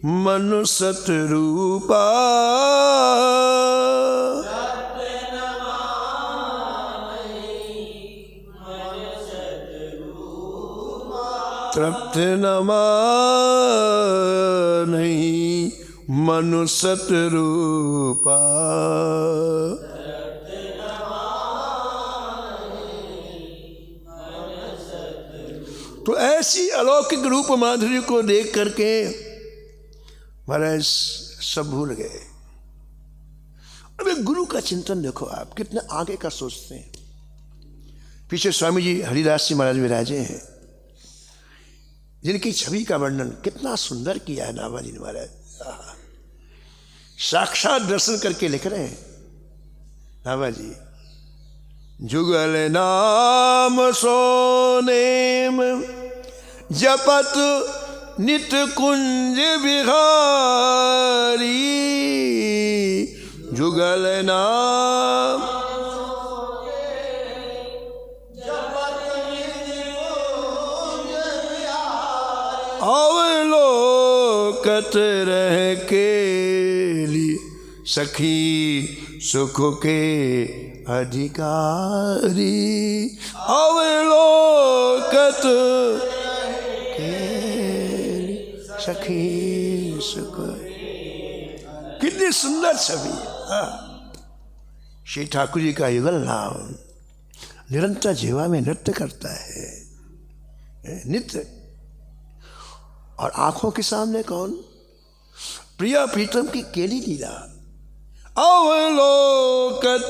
मनु सतरूपा, तृप्त न मानहि मनु सतरूपा। तो ऐसी अलौकिक रूप माधुरी को देख करके महाराज सब भूल गए। अब एक गुरु का चिंतन देखो आप, कितने आगे का सोचते हैं। पीछे स्वामी जी हरिदास जी महाराज विराजे हैं, जिनकी छवि का वर्णन कितना सुंदर किया है नाभाजी ने महाराज। साक्षात दर्शन करके लिख रहे हैं नाभाजी। जुगल नाम सोनेम जपत नित कुंज बिहारी, जुगल नाम अवलोकत रह के लिए सखी सुख के अधिकारी, अवलोकत अवलोकत केली सखी सुख। कितनी सुंदर छवि है। श्री ठाकुर जी का युगल नाम निरंतर जीवा में नृत्य करता है, नित्य। और आंखों के सामने कौन? प्रिया प्रीतम की केली लीला। अवलोकत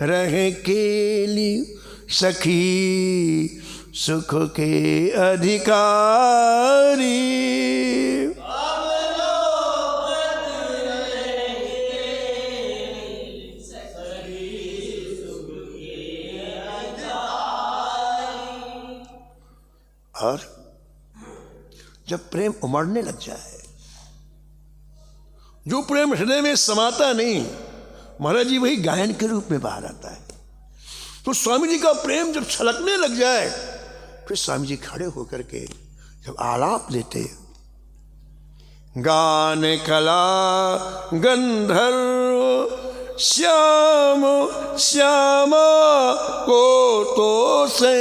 रहे केली सखी सुख के अधिकारी। और जब प्रेम उमड़ने लग जाए, जो प्रेम हृदय में समाता नहीं, महाराज जी वही गायन के रूप में बाहर आता है। तो स्वामी जी का प्रेम जब छलकने लग जाए, फिर स्वामी जी खड़े होकर के जब आलाप देते, गान कला गंधर्व श्याम श्यामा को तो से,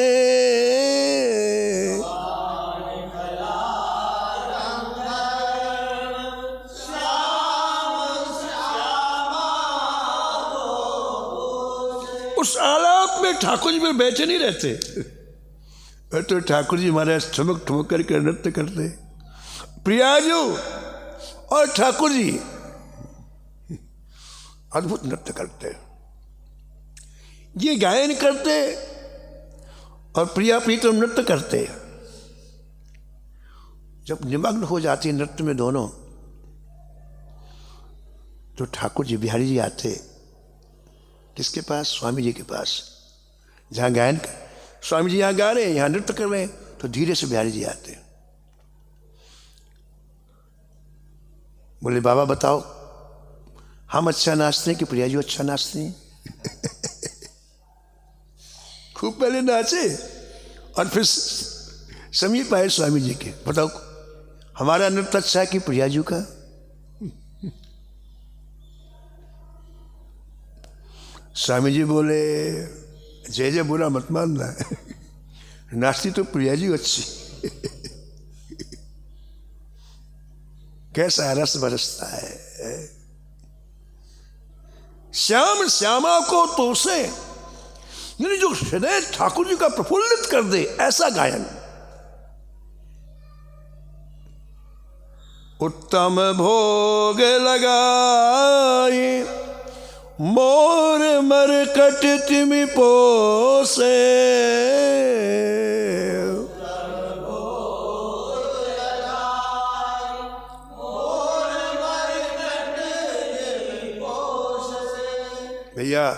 उस आलाप में ठाकुर जी में बैठे नहीं रहते। तो ठाकुर जी महाराज ठुमक ठुमक करके नृत्य करते, प्रियाजू और ठाकुर जी अद्भुत नृत्य करते। ये गायन करते और प्रिया प्रीतम नृत्य करते। जब निमग्न हो जाती नृत्य में दोनों, तो ठाकुर जी बिहारी जी आते किसके पास? स्वामी जी के पास। जहाँ गायन कर, स्वामी जी यहाँ गा रहे हैं, यहाँ नृत्य कर रहे हैं, तो धीरे से बिहारी जी आते। बोले बाबा बताओ, हम अच्छा नाचते हैं कि प्रिया जी अच्छा नाचते हैं? खूब पहले नाचे और फिर समीप आए स्वामी जी के, बताओ हमारा नृत्य अच्छा है कि प्रिया जी का? स्वामी जी बोले जय जय बुरा मत मानना, नाचती तो प्रिया जी अच्छी। कैसा रस बरसता है। श्याम श्यामा को तो से, यानी जो हृदय ठाकुर जी का प्रफुल्लित कर दे, ऐसा गायन। उत्तम भोग लगाए मोर मरकट तिमि पोसे, भैया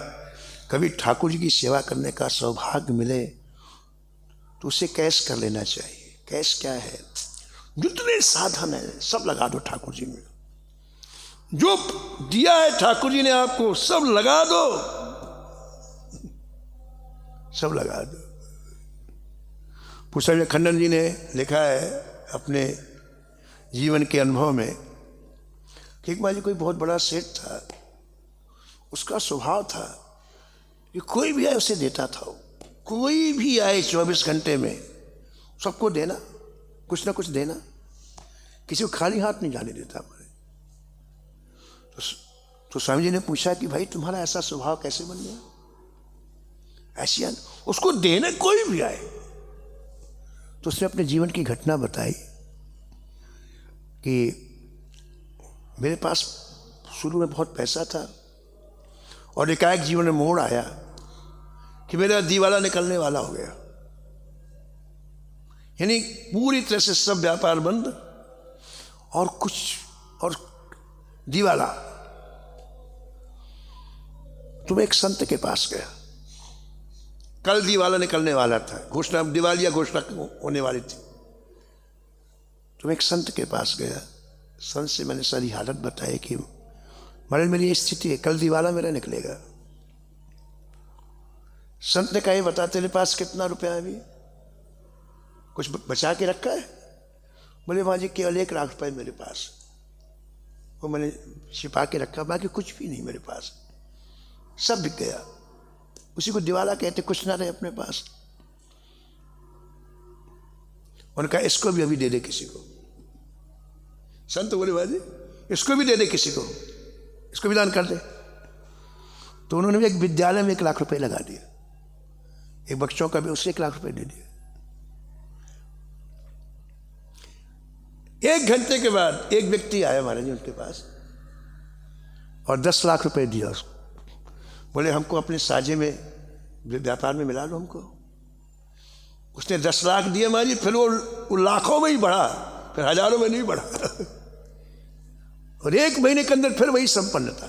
कभी ठाकुर जी की सेवा करने का सौभाग्य मिले तो उसे कैश कर लेना चाहिए। कैश क्या है? जितने साधन है सब लगा दो ठाकुर जी में। जो दिया है ठाकुर जी ने आपको, सब लगा दो, सब लगा दो। पूछा खंडन जी ने लिखा है अपने जीवन के अनुभव में कि एक बार जी कोई बहुत बड़ा सेठ था, उसका स्वभाव था कि कोई भी आए उसे देता था। कोई भी आए 24 घंटे में सबको देना, कुछ ना कुछ देना, किसी को खाली हाथ नहीं जाने देता। तो स्वामी जी ने पूछा कि भाई तुम्हारा ऐसा स्वभाव कैसे बन गया? ऐसी उसको देने कोई भी आए। तो उसने अपने जीवन की घटना बताई कि मेरे पास शुरू में बहुत पैसा था और एकाएक जीवन में मोड़ आया कि मेरा दीवाला निकलने वाला हो गया। यानी पूरी तरह से सब व्यापार बंद और दीवाला। तुम एक संत के पास गया, कल दीवाला निकलने वाला था, घोषणा दिवालिया घोषणा होने वाली थी। तुम एक संत के पास गया, संत से मैंने सारी हालत बताई कि महाराज मेरी ये स्थिति है, कल दिवाला मेरा निकलेगा। संत ने कहा ये बता तेरे पास कितना रुपया है? अभी कुछ बचा के रखा है? बोले माँ जी केवल 1 लाख रुपए मेरे पास, वो मैंने छिपा के रखा, बाकी कुछ भी नहीं मेरे पास, सब बिक गया। उसी को दिवाला कहते, कुछ ना रहे अपने पास। उन्होंने कहा इसको भी अभी दे दे किसी को। संत बोले बाजी इसको भी दे दे किसी को, इसको भी दान कर दे। तो उन्होंने भी एक विद्यालय में 1 लाख रुपए लगा दिया, एक बच्चों का भी उससे 1 लाख रुपए दे दिया। 1 घंटे के बाद एक व्यक्ति आया महाराज जी उनके पास और 10 लाख रुपए दिया उसको। बोले हमको अपने साझे में व्यापार में मिला लो हमको। उसने 10 लाख दिए महाराज जी, फिर वो लाखों में ही बढ़ा, फिर हजारों में नहीं बढ़ा। और 1 महीने के अंदर फिर वही संपन्नता।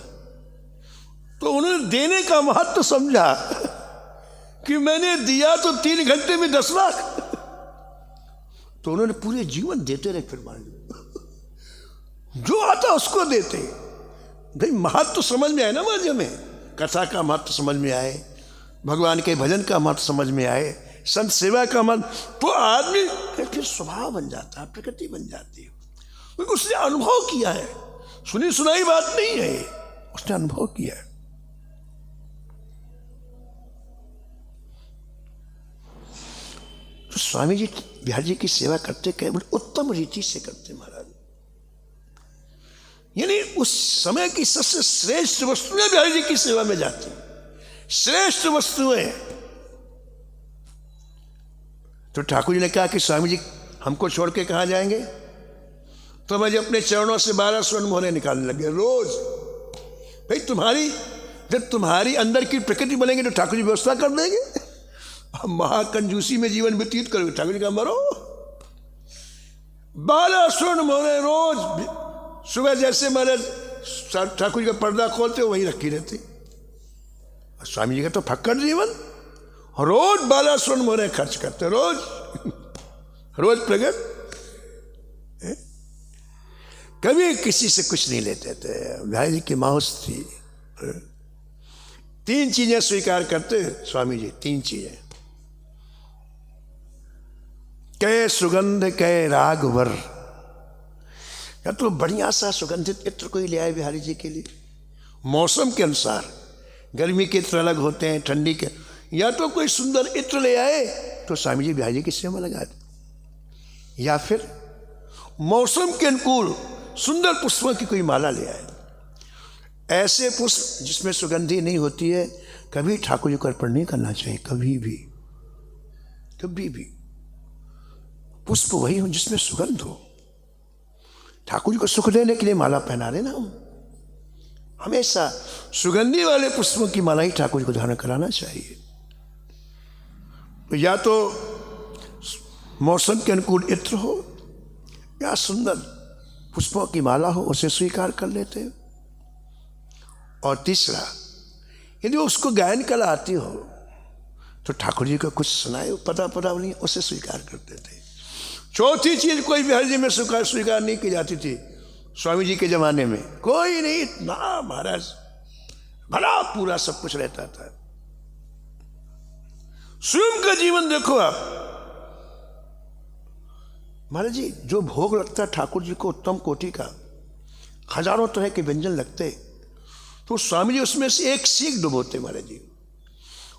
तो उन्होंने देने का महत्व समझा कि मैंने दिया तो 3 घंटे में 10 लाख। तो उन्होंने पूरे जीवन देते रहे। फिर मान लो जो आता उसको देते। भाई महत्व समझ में आए ना महाराज, हमें कथा का महत्व समझ में आए, भगवान के भजन का महत्व समझ में आए, संत सेवा का महत्व, तो आदमी फिर स्वभाव बन जाता है, प्रकृति बन जाती है। क्योंकि उसने अनुभव किया है, सुनी सुनाई बात नहीं है, उसने अनुभव किया है। तो स्वामी जी बिहार जी की सेवा करते केवल उत्तम रीति से करते महाराज। यानी उस समय की सबसे श्रेष्ठ वस्तुएं बिहार जी की सेवा में जाती, श्रेष्ठ वस्तुएं। तो ठाकुर जी ने कहा कि स्वामी जी हमको छोड़ के कहाँ जाएंगे? तो मैं अपने चरणों से 12 स्वर्ण मोहरे निकालने लगे रोज। भाई जब तुम्हारी अंदर की प्रकृति बनेगी तो ठाकुर जी व्यवस्था कर देंगे। महाकंजूसी में जीवन व्यतीत करोगे, ठाकुर जी का मरो। 12 स्वर्ण मोहरे रोज, सुबह जैसे मेरे ठाकुर जी का पर्दा खोलते हो वहीं रखी रहती। स्वामी जी का तो फक्कड़ जीवन, रोज 12 स्वर्ण मोहरे खर्च करते, रोज प्रगट। कभी किसी से कुछ नहीं लेते थे। भाई जी की माउस थी। 3 चीजें स्वीकार करते स्वामी जी, 3 चीजें। कै सुगंध कै राग वर, या तो बढ़िया सा सुगंधित इत्र कोई ले आए बिहारी जी के लिए, मौसम के अनुसार। गर्मी के इत्र अलग होते हैं, ठंडी के। या तो कोई सुंदर इत्र ले आए तो स्वामी जी बिहारी जी की सेवा लगा दे, या फिर मौसम के अनुकूल सुंदर पुष्पों की कोई माला ले आए। ऐसे पुष्प जिसमें सुगंधी नहीं होती है कभी ठाकुर जी को अर्पण नहीं करना चाहिए, कभी भी। कभी भी पुष्प वही हो जिसमें सुगंध हो। ठाकुर जी को सुख देने के लिए माला पहना रहे ना हम, हमेशा सुगंधी वाले पुष्पों की माला ही ठाकुर जी को धारण कराना चाहिए। तो या तो मौसम के अनुकूल इत्र हो या सुंदर पुष्पों की माला हो, उसे स्वीकार कर लेते। और तीसरा, यदि उसको गायन कला आती हो तो ठाकुर जी को कुछ सुनाए पता नहीं, उसे स्वीकार करते थे। चौथी चीज कोई बिहार जी में स्वीकार नहीं की जाती थी स्वामी जी के जमाने में, कोई नहीं। इतना महाराज भला पूरा सब कुछ रहता था। स्वयं का जीवन देखो आप महाराज जी, जो भोग लगता ठाकुर जी को उत्तम कोटि का, हजारों तरह के व्यंजन लगते, तो स्वामी जी उसमें से एक सीख डुबोते महाराज जी,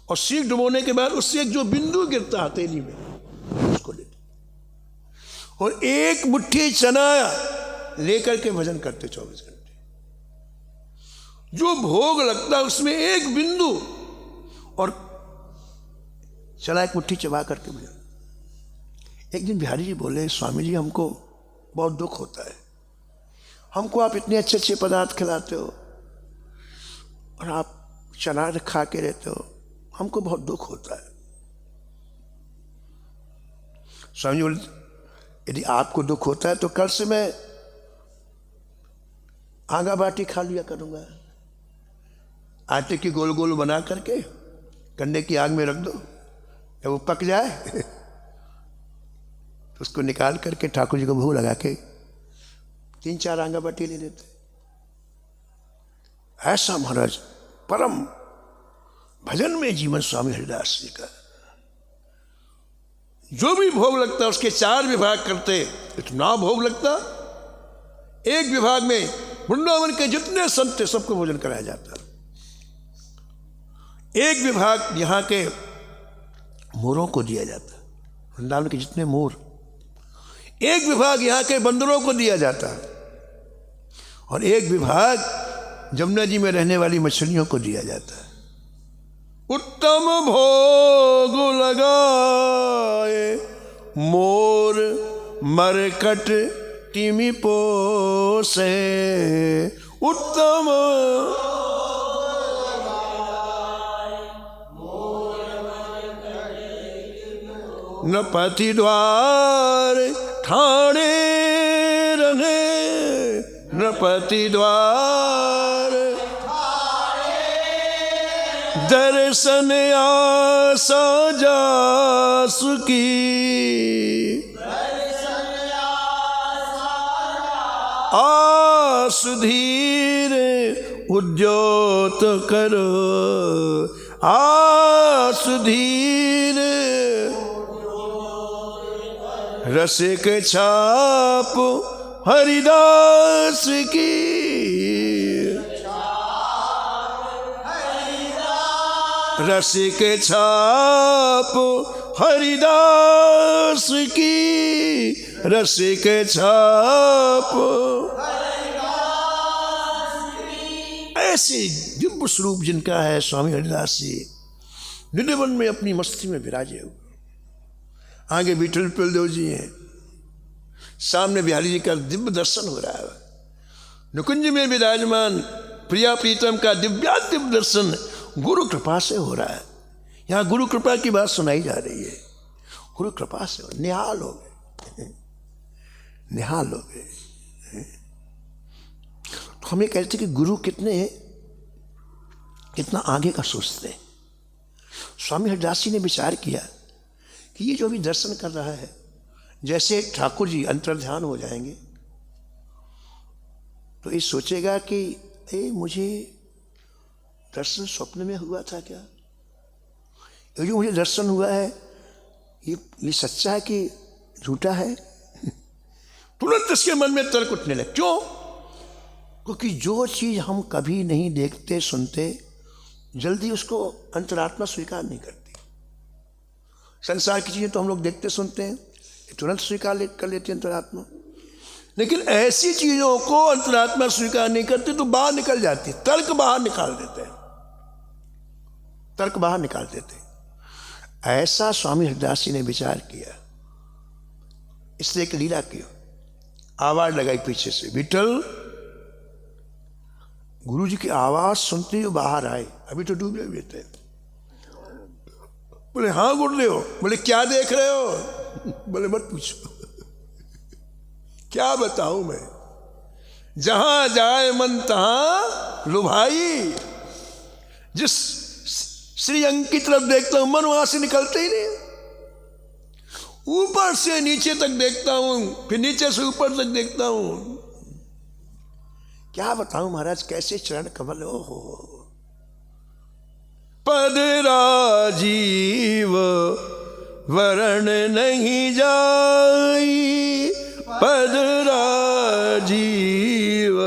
और सीख डुबोने के बाद उससे एक जो बिंदु गिरता हथेली में उसको लेते, और एक मुट्ठी चना लेकर के भजन करते 24 घंटे। जो भोग लगता उसमें एक बिंदु और चना एक मुट्ठी चबा करके भजन। एक दिन बिहारी जी बोले, स्वामी जी हमको बहुत दुख होता है, हमको आप इतने अच्छे अच्छे पदार्थ खिलाते हो और आप चना खा के रहते हो, हमको बहुत दुख होता है। स्वामी जी बोले, यदि आपको दुख होता है तो कल से मैं आगा बाटी खा लिया करूंगा। आटे की गोल गोल बना करके कंडे की आग में रख दो, जब वो पक जाए तो उसको निकाल करके ठाकुर जी को भोग लगा के 3-4 आंगा बाटी ले लेते। ऐसा महाराज परम भजन में जीवन स्वामी हरिदास जी का। जो भी भोग लगता उसके 4 विभाग करते, इतना भोग लगता। एक विभाग में वृंदावन के जितने संत थे सबको भोजन कराया जाता। एक विभाग यहाँ के मोरों को दिया जाता, वृंदावन के जितने मोर एक विभाग यहाँ के बंदरों को दिया जाता और एक विभाग जमुना जी में रहने वाली मछलियों को दिया जाता है। उत्तम भोग लगाए मोर मरकट तिमि पोसे। उत्तम नपति द्वार ठाणे रहे, नपति द्वार दर्शन आसा जासु की। आसुधीर उद्योत करो, आसुधीर रसिक छाप हरिदास की। रसिक छाप हरिदास की, रसिक छाप। ऐसे दिव्य स्वरूप जिनका है स्वामी हरिदास जी, निधिवन में अपनी मस्ती में विराजे हुए। आगे विठल पिलदेव जी हैं, सामने बिहारी जी का दिव्य दर्शन हो रहा है। नुकुंज में विराजमान प्रिया प्रीतम का दिव्यादिव्य दर्शन गुरु कृपा से हो रहा है। यहाँ गुरु कृपा की बात सुनाई जा रही है। गुरु कृपा से निहाल हो गए, निहाल हो गए। तो हम ये कहते कि गुरु कितना आगे का सोचते हैं। स्वामी हरिदास जी ने विचार किया कि ये जो अभी दर्शन कर रहा है, जैसे ठाकुर जी अंतर्ध्यान हो जाएंगे तो ये सोचेगा कि मुझे दर्शन स्वप्न में हुआ था क्या, ये जो मुझे दर्शन हुआ है ये सच्चा है कि झूठा है। तुरंत इसके मन में तर्क उठने लगे। क्यों? क्योंकि जो चीज हम कभी नहीं देखते सुनते, जल्दी उसको अंतरात्मा स्वीकार नहीं करती। संसार की चीजें तो हम लोग देखते सुनते हैं, तुरंत स्वीकार कर लेते हैं अंतरात्मा, लेकिन ऐसी चीजों को अंतरात्मा स्वीकार नहीं करती तो बाहर निकल जाती है, तर्क बाहर निकाल देते हैं, तर्क बाहर निकाल देते हैं। ऐसा स्वामी हरिदास जी ने विचार किया, इसलिए एक लीला की, आवाज लगाई पीछे से, विठल। गुरु जी की आवाज सुनते ही बाहर आए, अभी तो डूबे हुए थे। बोले हाँ गुरुदेव। बोले क्या देख रहे हो? बोले मत पूछो, क्या बताऊं मैं, जहां जाए मन तहां लुभाई। जिस श्री अंक की तरफ देखता हूं मन वहां से निकलते ही नहीं। ऊपर से नीचे तक देखता हूं, फिर नीचे से ऊपर तक देखता हूं। क्या बताऊं महाराज, कैसे चरण कमल। हो पद राजीव वरण नहीं जाई, पद राजीव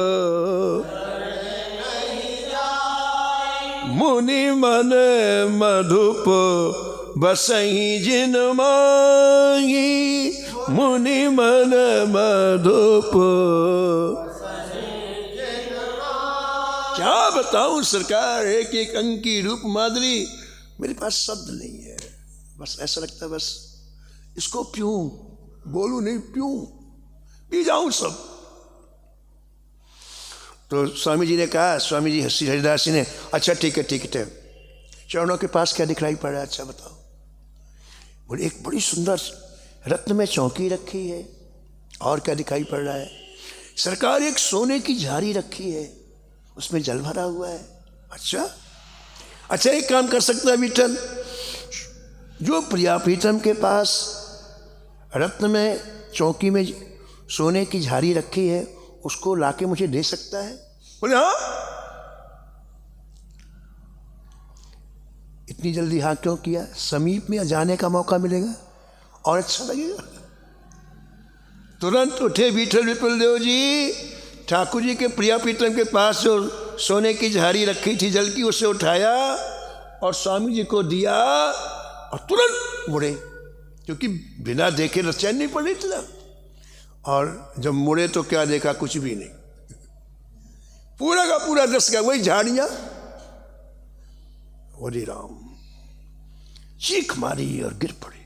मुनि मन मधुप बसही जिन मांगी, मुनि मन मधुप। क्या बताऊं सरकार, एक एक अंक की रूप माधुरी, मेरे पास शब्द नहीं है। बस ऐसा लगता है बस इसको पीऊं, बोलूं नहीं, पीऊं, पी जाऊं सब। तो स्वामी जी ने कहा, स्वामी जी श्री हरिदास जी ने, अच्छा ठीक है ठीक है, चरणों के पास क्या दिखलाई पड़ रहा है, अच्छा बताओ। बोले एक बड़ी सुंदर रत्न में चौकी रखी है, और क्या दिखाई पड़ रहा है? सरकार एक सोने की झारी रखी है, उसमें जल भरा हुआ है। अच्छा अच्छा, एक काम कर सकता है विठल, जो प्रिया प्रीतम के पास रत्न में चौकी में सोने की झारी रखी है, उसको लाके मुझे दे सकता है? बोले हाँ। इतनी जल्दी हाँ क्यों किया? समीप में जाने का मौका मिलेगा और अच्छा लगेगा। तुरंत उठे विठल विपुल देव जी, ठाकुर जी के प्रिया प्रीतम के पास जो सोने की झारी रखी थी जल की, उसे उठाया और स्वामी जी को दिया और तुरंत मुड़े, क्योंकि बिना देखे चैन नहीं पड़ रही थी ना। और जब मुड़े तो क्या देखा, कुछ भी नहीं, पूरा का पूरा दस गया, वही झाड़ियां। हरि राम, चीख मारी और गिर पड़े,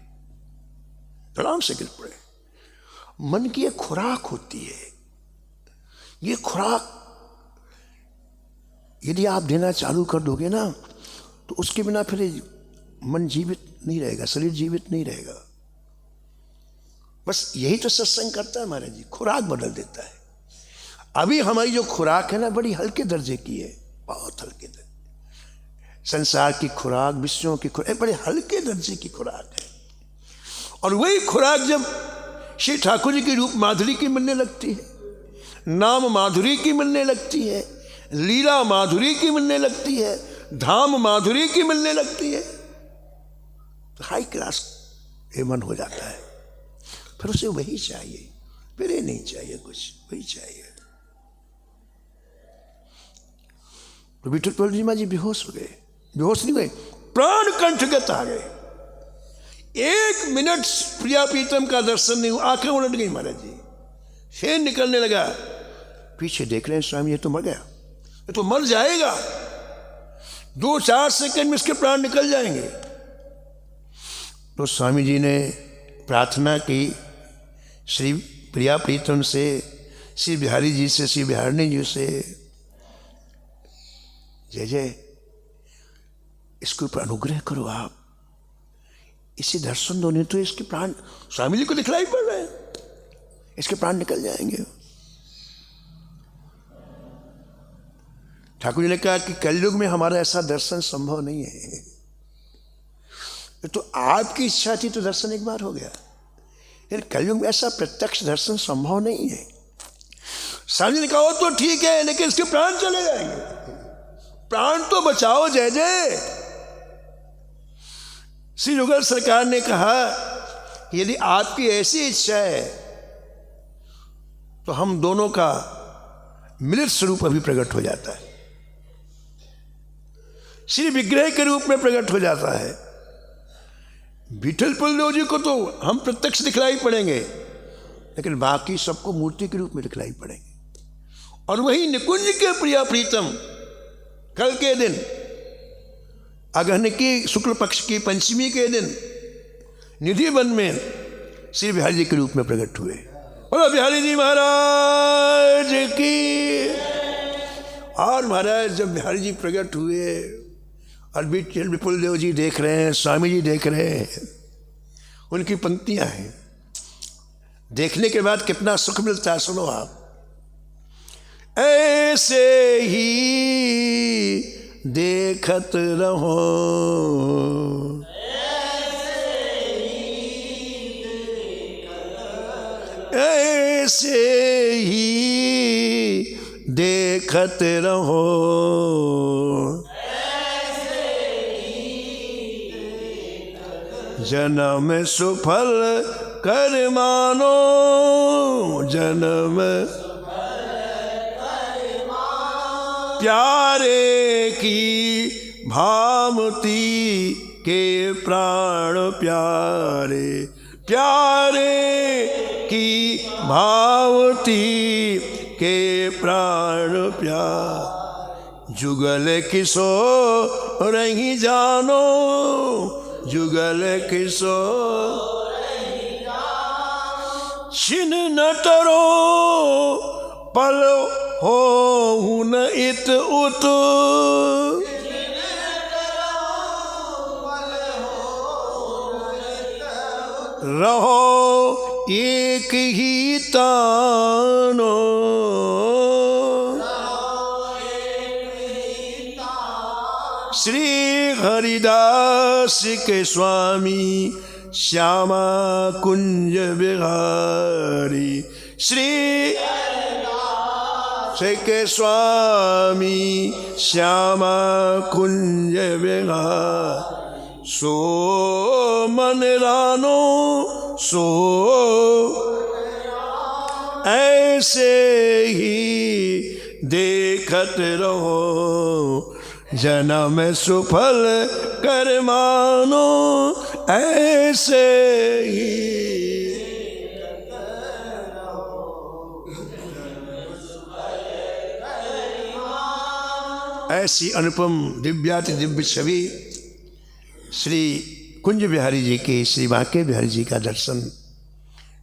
धड़ाम से गिर पड़े। मन की एक खुराक होती है, ये खुराक यदि आप देना चालू कर दोगे ना, तो उसके बिना फिर मन जीवित नहीं रहेगा, शरीर जीवित नहीं रहेगा। बस यही तो सत्संग करता है महाराज जी, खुराक बदल देता है। अभी हमारी जो खुराक है ना, बड़ी हल्के दर्जे की है, बहुत हल्के दर्जे। संसार की खुराक, विषयों की खुराक बड़े हल्के दर्जे की खुराक है। और वही खुराक जब श्री ठाकुर जी की रूप माधुरी की मिलने लगती है, नाम माधुरी की मिलने लगती है, लीला माधुरी की मिलने लगती है, धाम माधुरी की मिलने लगती है, तो हाई क्लास ये मन हो जाता है। फिर उसे वही चाहिए, फिर ये नहीं चाहिए कुछ, वही चाहिए। तो विठल पूर्णिमा जी बेहोश हो गए, बेहोश नहीं हुए, प्राण कंठगत आ गए। 1 मिनट प्रिया प्रीतम का दर्शन नहीं हुआ, आंखें उलट गई महाराज जी। शेर निकलने लगा, पीछे देख रहे हैं स्वामी ये तो मर गया, ये तो मर जाएगा, 2-4 सेकंड में इसके प्राण निकल जाएंगे। तो स्वामी जी ने प्रार्थना की श्री प्रिया प्रीतम से, श्री बिहारी जी से, श्री बिहारिणी जी से, जय जय इसके ऊपर अनुग्रह करो आप, इसे दर्शन दो, नहीं तो इसके प्राण स्वामी जी को दिखलाई पड़ रहे हैं, इसके प्राण निकल जाएंगे। ठाकुर जी ने कहा कि कलयुग में हमारा ऐसा दर्शन संभव नहीं है, तो आपकी इच्छा थी तो दर्शन एक बार हो गया, लेकिन कलयुग में ऐसा प्रत्यक्ष दर्शन संभव नहीं है। स्वामी जी ने कहा तो ठीक है, लेकिन इसके प्राण चले जाएंगे, प्राण तो बचाओ जय जय। श्री युगल सरकार ने कहा यदि आपकी ऐसी इच्छा है तो हम दोनों का मिलित स्वरूप अभी प्रकट हो जाता है, श्री विग्रह के रूप में प्रकट हो जाता है। विठल बलदेव जी को तो हम प्रत्यक्ष दिखलाई पड़ेंगे, लेकिन बाकी सबको मूर्ति के रूप में दिखलाई पड़ेंगे। और वही निकुंज के प्रिया प्रीतम कल के दिन अगहन की शुक्ल पक्ष की पंचमी के दिन निधि वन में श्री बिहारी जी के रूप में प्रकट हुए। बोलो बिहारी जी महाराज की। और महाराज जब बिहारी जी प्रकट हुए और विपुल देव जी देख रहे हैं, स्वामी जी देख रहे हैं, उनकी पंक्तियां हैं, देखने के बाद कितना सुख मिलता है, सुनो आप। ऐसे ही देखत रहो, ऐसे ही देखत रहो, जन्म सुफल कर मानो, जन्म प्यारे की भामती के प्राण प्यारे, प्यारे की भावती के प्राण प्यार, जुगल किसो रही जानो, जुगल किसो छिन न तरो पल हो हुन इत उत, रहो एक ही तानो, श्री हरिदास के स्वामी श्यामा कुंज बिहारी, श्री के स्वामी श्यामा कुंज बिहारी, सो मन रानो सो ऐसे ही देखत रहो, जन्म सुफल कर मानो, ऐसे ही ऐसी अनुपम दिव्याति दिव्य छवि श्री कुंज बिहारी जी की, श्री बांके बिहारी जी का दर्शन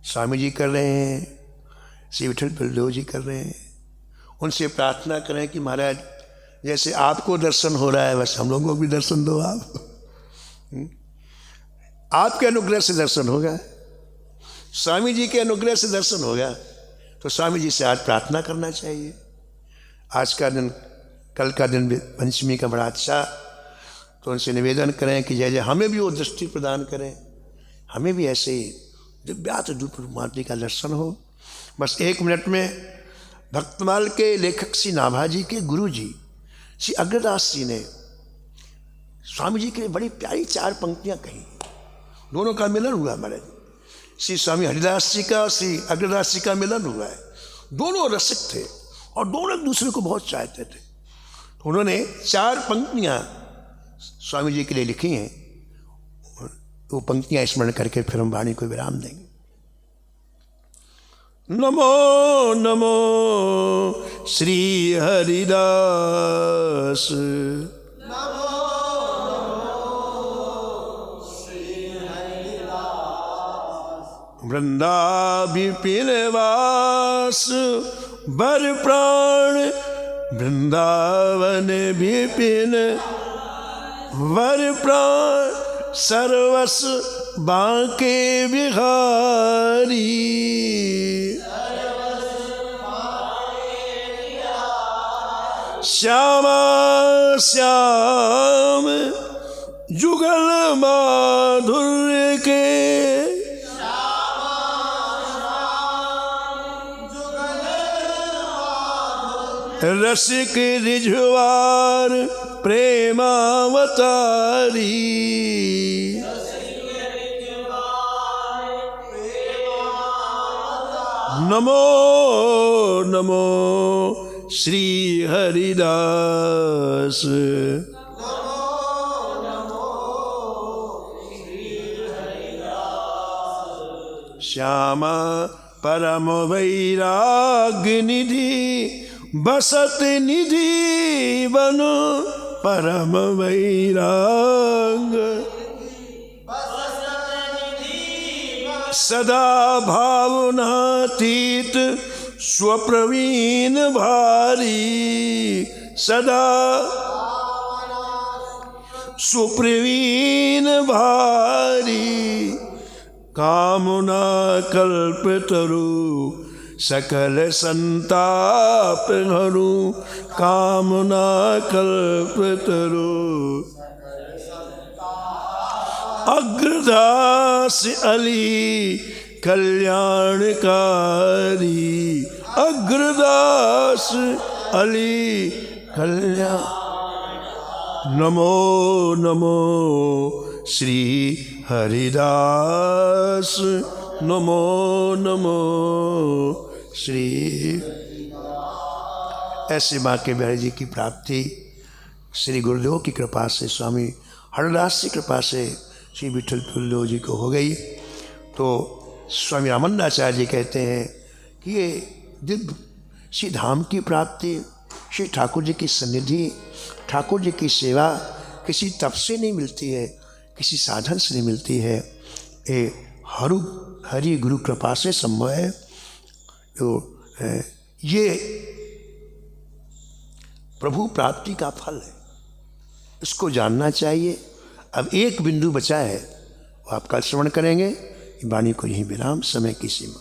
स्वामी जी कर रहे हैं, श्री विठल बलदेव जी कर रहे हैं। उनसे प्रार्थना करें कि महाराज जैसे आपको दर्शन हो रहा है बस हम लोगों को भी दर्शन दो आप। आपके अनुग्रह से दर्शन होगा, स्वामी जी के अनुग्रह से दर्शन होगा, तो स्वामी जी से आज प्रार्थना करना चाहिए। आज का दिन, कल का दिन पंचमी का बड़ा अच्छा, तो उनसे निवेदन करें कि जय जय हमें भी वो दृष्टि प्रदान करें, हमें भी ऐसे ही दिव्यात रूप माता का दर्शन हो। बस 1 मिनट में भक्तमाल के लेखक श्री नाभाजी के गुरु जी श्री अग्रदास जी ने स्वामी जी के लिए बड़ी प्यारी 4 पंक्तियां कही। दोनों का मिलन हुआ महाराज, श्री स्वामी हरिदास जी का, श्री अग्रदास जी का मिलन हुआ है। दोनों रसिक थे और दोनों एक दूसरे को बहुत चाहते थे। तो उन्होंने 4 पंक्तियां स्वामी जी के लिए लिखी हैं। वो पंक्तियां स्मरण करके फिर हम वाणी को विराम देंगे। नमो नमो श्री हरिदास, वृंदा विपिन वास बर प्राण, वृंदावन विपिन वर प्राण, सर्वस बांके बिहारी। श्यामा श्याम जुगल माधुर्य के, रसिक रिझवार प्रेमावतारी। नमो नमो श्री हरिदास, श्यामा परम वैराग्य निधि, बसत निधि बन परम वैराग, सदा भावनातीत स्वप्रवीण भारी, सदा सुप्रवीण भारी। कामना कल्पतरु सकल संताप हरु, कामना कल्पतरु। अग्रदास अली कल्याणकारी, अग्रदास अली कल्याण। नमो नमो श्री हरिदास, नमो नमो श्री। ऐसे बांके बिहारी जी की प्राप्ति श्री गुरुदेव की कृपा से, स्वामी हरदास की कृपा से श्री विठल बलदेव जी को हो गई। तो स्वामी रामानंदाचार्य जी कहते हैं कि ये दिव्य श्री धाम की प्राप्ति, श्री ठाकुर जी की सन्निधि, ठाकुर जी की सेवा किसी तप से नहीं मिलती है, किसी साधन से नहीं मिलती है, ये हरि गुरु कृपा से संभव है। तो ये प्रभु प्राप्ति का फल है, इसको जानना चाहिए। अब एक बिंदु बचा है, वो आप कल श्रवण करेंगे। वाणी को यही विराम, समय की सीमा।